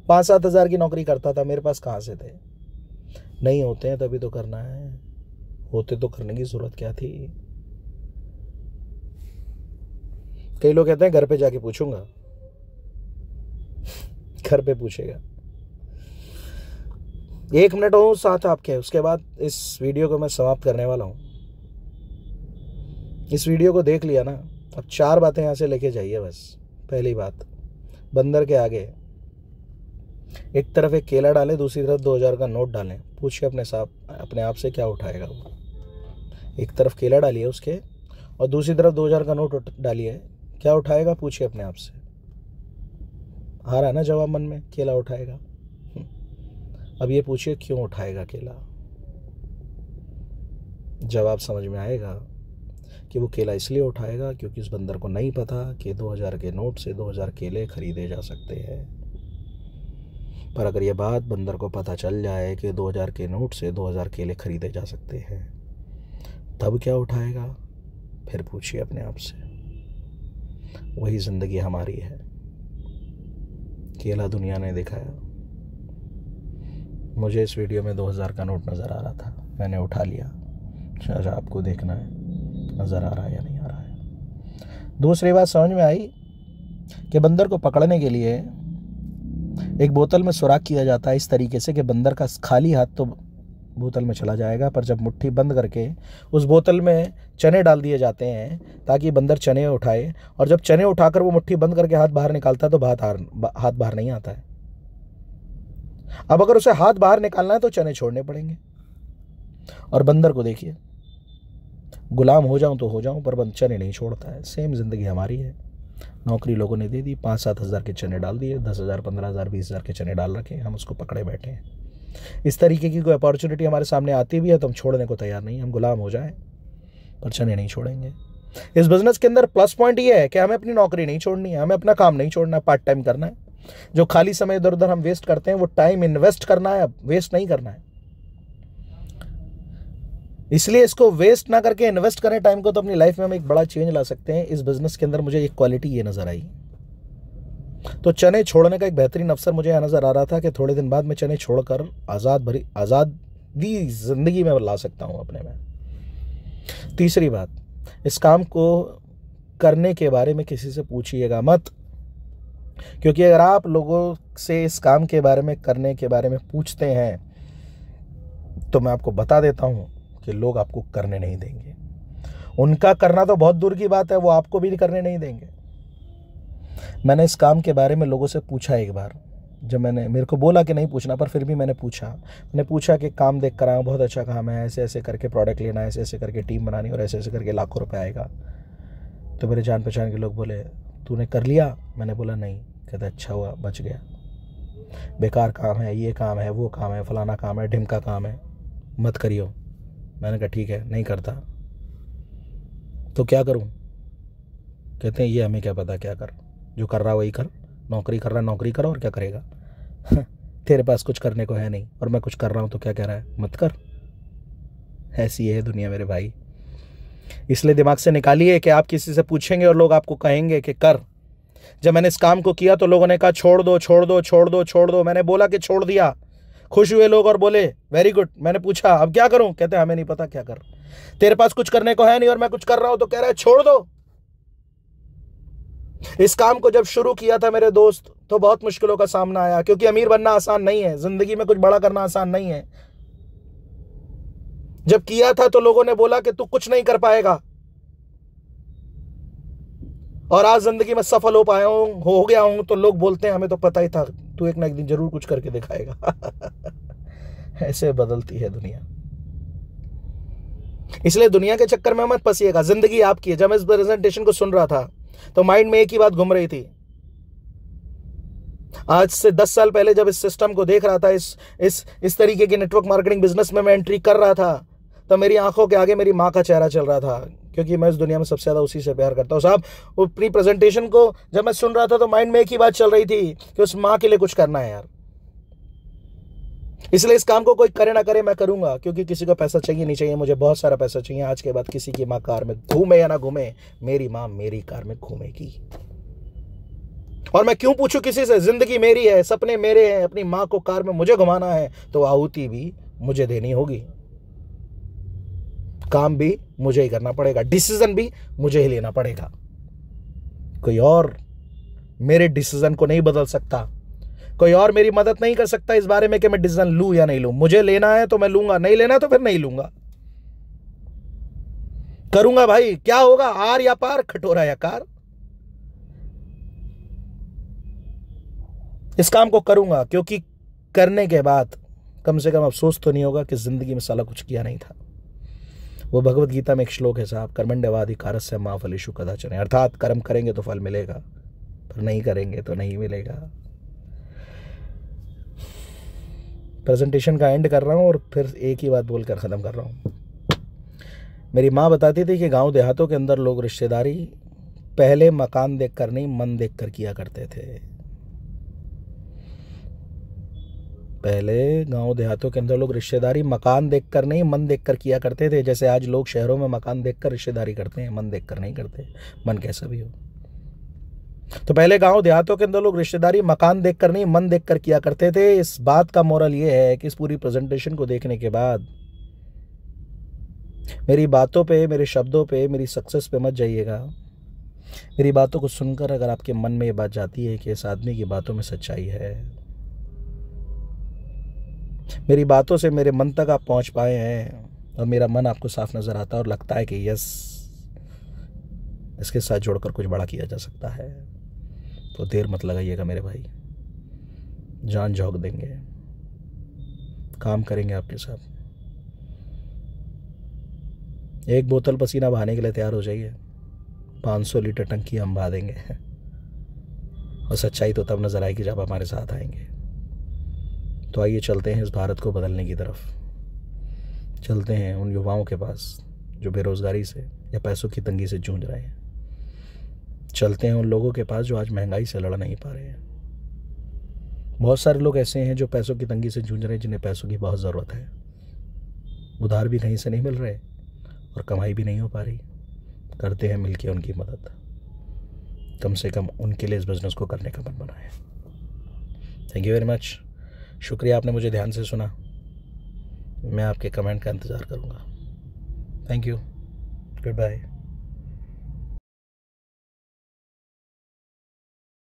5-7 हज़ार की नौकरी करता था, मेरे पास कहां से थे। नहीं होते हैं तभी तो करना है, होते तो करने की जरूरत क्या थी। कई लोग कहते हैं घर पे जाके पूछूंगा, घर पे पूछेगा। 1 मिनट हो साथ आपके, उसके बाद इस वीडियो को मैं समाप्त करने वाला हूं। इस वीडियो को देख लिया ना, अब 4 बातें यहां से लेके जाइए बस। पहली बात, बंदर के आगे एक तरफ एक केला डालें, दूसरी तरफ 2000 का नोट डालें। पूछिए अपने आप से क्या उठाएगा वो। एक तरफ केला डालिए उसके और दूसरी तरफ 2000 का नोट डालिए, क्या उठाएगा पूछिए अपने आप से। आ रहा है ना जवाब मन में, केला उठाएगा। अब ये पूछिए क्यों उठाएगा केला, जवाब समझ में आएगा कि वो केला इसलिए उठाएगा क्योंकि उस बंदर को नहीं पता कि 2000 के नोट से 2000 केले खरीदे जा सकते हैं। पर अगर ये बात बंदर को पता चल जाए कि 2000 के नोट से 2000 केले खरीदे जा सकते हैं, तब क्या उठाएगा, फिर पूछिए अपने आप से। वही जिंदगी हमारी है। केला दुनिया ने दिखाया, मुझे इस वीडियो में 2000 का नोट नज़र आ रहा था, मैंने उठा लिया। अच्छा आपको देखना है नज़र आ रहा है या नहीं आ रहा है। दूसरी बात समझ में आई कि बंदर को पकड़ने के लिए एक बोतल में सुराख किया जाता है इस तरीके से कि बंदर का खाली हाथ तो बोतल में चला जाएगा, पर जब मुट्ठी बंद करके उस बोतल में चने डाल दिए जाते हैं ताकि बंदर चने उठाए, और जब चने उठाकर वो मुट्ठी बंद करके हाथ बाहर निकालता है तो हाथ बाहर नहीं आता है। अब अगर उसे हाथ बाहर निकालना है तो चने छोड़ने पड़ेंगे। और बंदर को देखिए, गुलाम हो जाऊं तो हो जाऊं, पर चने नहीं छोड़ता है। सेम जिंदगी हमारी है। नौकरी लोगों ने दे दी, 5-7 हज़ार के चने डाल दिए, 10,000, 15,000, 20,000 के चने डाल रखे, हम उसको पकड़े बैठे हैं। इस तरीके की कोई अपॉर्चुनिटी हमारे सामने आती भी है तो हम छोड़ने को तैयार नहीं, हम गुलाम हो जाएं, पर चने नहीं छोड़ेंगे। इस बिजनेस के अंदर प्लस पॉइंट ये है कि हमें अपनी नौकरी नहीं छोड़नी है, हमें अपना काम नहीं छोड़ना है, पार्ट टाइम करना है। जो खाली समय इधर उधर हम वेस्ट करते हैं वो टाइम इन्वेस्ट करना है, वेस्ट नहीं करना है। इसलिए इसको वेस्ट ना करके इन्वेस्ट करें टाइम को, तो अपनी लाइफ में हम एक बड़ा चेंज ला सकते हैं। इस बिजनेस के अंदर मुझे एक क्वालिटी ये नजर आई। तो चने छोड़ने का एक बेहतरीन अवसर मुझे यह नजर आ रहा था कि थोड़े दिन बाद मैं चने छोड़कर आज़ादी जिंदगी में ला सकता हूं अपने में। तीसरी बात, इस काम को करने के बारे में किसी से पूछिएगा मत, क्योंकि अगर आप लोगों से इस काम के बारे में, करने के बारे में पूछते हैं तो मैं आपको बता देता हूं कि लोग आपको करने नहीं देंगे। उनका करना तो बहुत दूर की बात है, वो आपको भी करने नहीं देंगे। मैंने इस काम के बारे में लोगों से पूछा एक बार, जब मेरे को बोला कि नहीं पूछना, पर फिर भी मैंने पूछा कि काम देख कर आया, बहुत अच्छा काम है, ऐसे ऐसे करके प्रोडक्ट लेना है, ऐसे ऐसे करके टीम बनानी और ऐसे ऐसे करके लाखों रुपए आएगा। तो मेरे जान पहचान के लोग बोले तूने कर लिया? मैंने बोला नहीं। कहते अच्छा हुआ बच गया, बेकार काम है, ये काम है, वो काम है, फलाना काम है, ढिमका काम है, मत करियो। मैंने कहा ठीक है, नहीं करता। तो क्या करूं? कहते हैं ये हमें क्या पता, क्या कर, जो कर रहा वही कर, नौकरी कर रहा नौकरी कर, और क्या करेगा तेरे पास कुछ करने को है नहीं, और मैं कुछ कर रहा हूं तो क्या कह रहा है, मत कर। ऐसी है दुनिया मेरे भाई। इसलिए दिमाग से निकालिए कि आप किसी से पूछेंगे और लोग आपको कहेंगे कि कर। जब मैंने इस काम को किया तो लोगों ने कहा छोड़ दो छोड़ दो छोड़ दो छोड़ दो। मैंने बोला कि छोड़ दिया, खुश हुए लोग और बोले वेरी गुड। मैंने पूछा अब क्या करूं? कहते हमें नहीं पता क्या कर, तेरे पास कुछ करने को है नहीं और मैं कुछ कर रहा हूं तो कह रहा है छोड़ दो। इस काम को जब शुरू किया था मेरे दोस्त तो बहुत मुश्किलों का सामना आया, क्योंकि अमीर बनना आसान नहीं है, जिंदगी में कुछ बड़ा करना आसान नहीं है। जब किया था तो लोगों ने बोला कि तू कुछ नहीं कर पाएगा, और आज जिंदगी में सफल हो गया हूं तो लोग बोलते हैं हमें तो पता ही था, तू एक ना एक दिन जरूर कुछ करके दिखाएगा ऐसे बदलती है दुनिया। इसलिए दुनिया के चक्कर में मत फंसिएगा, जिंदगी आपकी है। जब मैं इस प्रेजेंटेशन को सुन रहा था तो माइंड में एक ही बात घूम रही थी। आज से 10 साल पहले जब इस सिस्टम को देख रहा था, इस तरीके के नेटवर्क मार्केटिंग बिजनेस में मैं एंट्री कर रहा था, तो मेरी आंखों के आगे मेरी माँ का चेहरा चल रहा था, क्योंकि मैं इस दुनिया में सबसे ज्यादा उसी से प्यार करता हूँ। साहब अपनी प्रेजेंटेशन को जब मैं सुन रहा था तो माइंड में एक ही बात चल रही थी कि उस माँ के लिए कुछ करना है यार। इसलिए इस काम को कोई करे ना करे मैं करूंगा, क्योंकि किसी को पैसा चाहिए नहीं चाहिए, मुझे बहुत सारा पैसा चाहिए। आज के बाद किसी की माँ कार में घूमे या ना घूमे, मेरी माँ मेरी कार में घूमेगी। और मैं क्यों पूछूं किसी से? जिंदगी मेरी है, सपने मेरे हैं, अपनी माँ को कार में मुझे घुमाना है तो आहुति भी मुझे देनी होगी, काम भी मुझे ही करना पड़ेगा, डिसीजन भी मुझे ही लेना पड़ेगा। कोई और मेरे डिसीजन को नहीं बदल सकता, कोई और मेरी मदद नहीं कर सकता इस बारे में कि मैं डिसीजन लूं या नहीं लूं। मुझे लेना है तो मैं लूंगा, नहीं लेना तो फिर नहीं लूंगा, करूंगा भाई। क्या होगा, आर या पार, खटोरा या कार। इस काम को करूंगा, क्योंकि करने के बाद कम से कम अफसोस तो नहीं होगा कि जिंदगी में साला कुछ किया नहीं था। वो भगवत गीता में एक श्लोक है साहब, कर्मण्यवाधिकारस्य मा फलेषु कदाचन, अर्थात कर्म करेंगे तो फल मिलेगा, पर नहीं करेंगे तो नहीं मिलेगा। प्रेजेंटेशन का एंड कर रहा हूं और फिर एक ही बात बोलकर खत्म कर रहा हूं। मेरी माँ बताती थी कि गांव देहातों के अंदर लोग रिश्तेदारी पहले मकान देखकर नहीं मन देखकर किया करते थे। पहले गांव देहातों के अंदर लोग रिश्तेदारी मकान देखकर नहीं मन देखकर किया करते थे। जैसे आज लोग शहरों में मकान देखकर रिश्तेदारी करते हैं, मन देखकर नहीं करते, मन कैसा भी हो। तो पहले गांव देहातों के अंदर लोग रिश्तेदारी मकान देखकर नहीं मन देखकर किया करते थे। इस बात का मोरल ये है कि इस पूरी प्रेजेंटेशन को देखने के बाद मेरी बातों पे, मेरे शब्दों पे, मेरी सक्सेस पे मत जाइएगा। मेरी बातों को सुनकर अगर आपके मन में ये बात जाती है कि इस आदमी की बातों में सच्चाई है, मेरी बातों से मेरे मन तक आप पहुंच पाए हैं और मेरा मन आपको साफ नज़र आता है और लगता है कि यस, इसके साथ जोड़कर कुछ बड़ा किया जा सकता है। तो देर मत लगाइएगा मेरे भाई, जान झोंक देंगे, काम करेंगे आपके साथ। एक बोतल पसीना बहाने के लिए तैयार हो जाइए, 500 लीटर टंकी हम बहा देंगे। और सच्चाई तो तब नजर आएगी जब हमारे साथ आएंगे। तो आइए चलते हैं इस भारत को बदलने की तरफ। चलते हैं उन युवाओं के पास जो बेरोजगारी से या पैसों की तंगी से जूझ रहे हैं। चलते हैं उन लोगों के पास जो आज महंगाई से लड़ नहीं पा रहे हैं। बहुत सारे लोग ऐसे हैं जो पैसों की तंगी से जूझ रहे हैं, जिन्हें पैसों की बहुत ज़रूरत है। उधार भी कहीं से नहीं मिल रहे और कमाई भी नहीं हो पा रही। करते हैं मिलके उनकी मदद, कम से कम उनके लिए इस बिज़नेस को करने का मन बना है। Thank you very much. शुक्रिया, आपने मुझे ध्यान से सुना। मैं आपके कमेंट का इंतज़ार करूँगा। Thank you, good bye.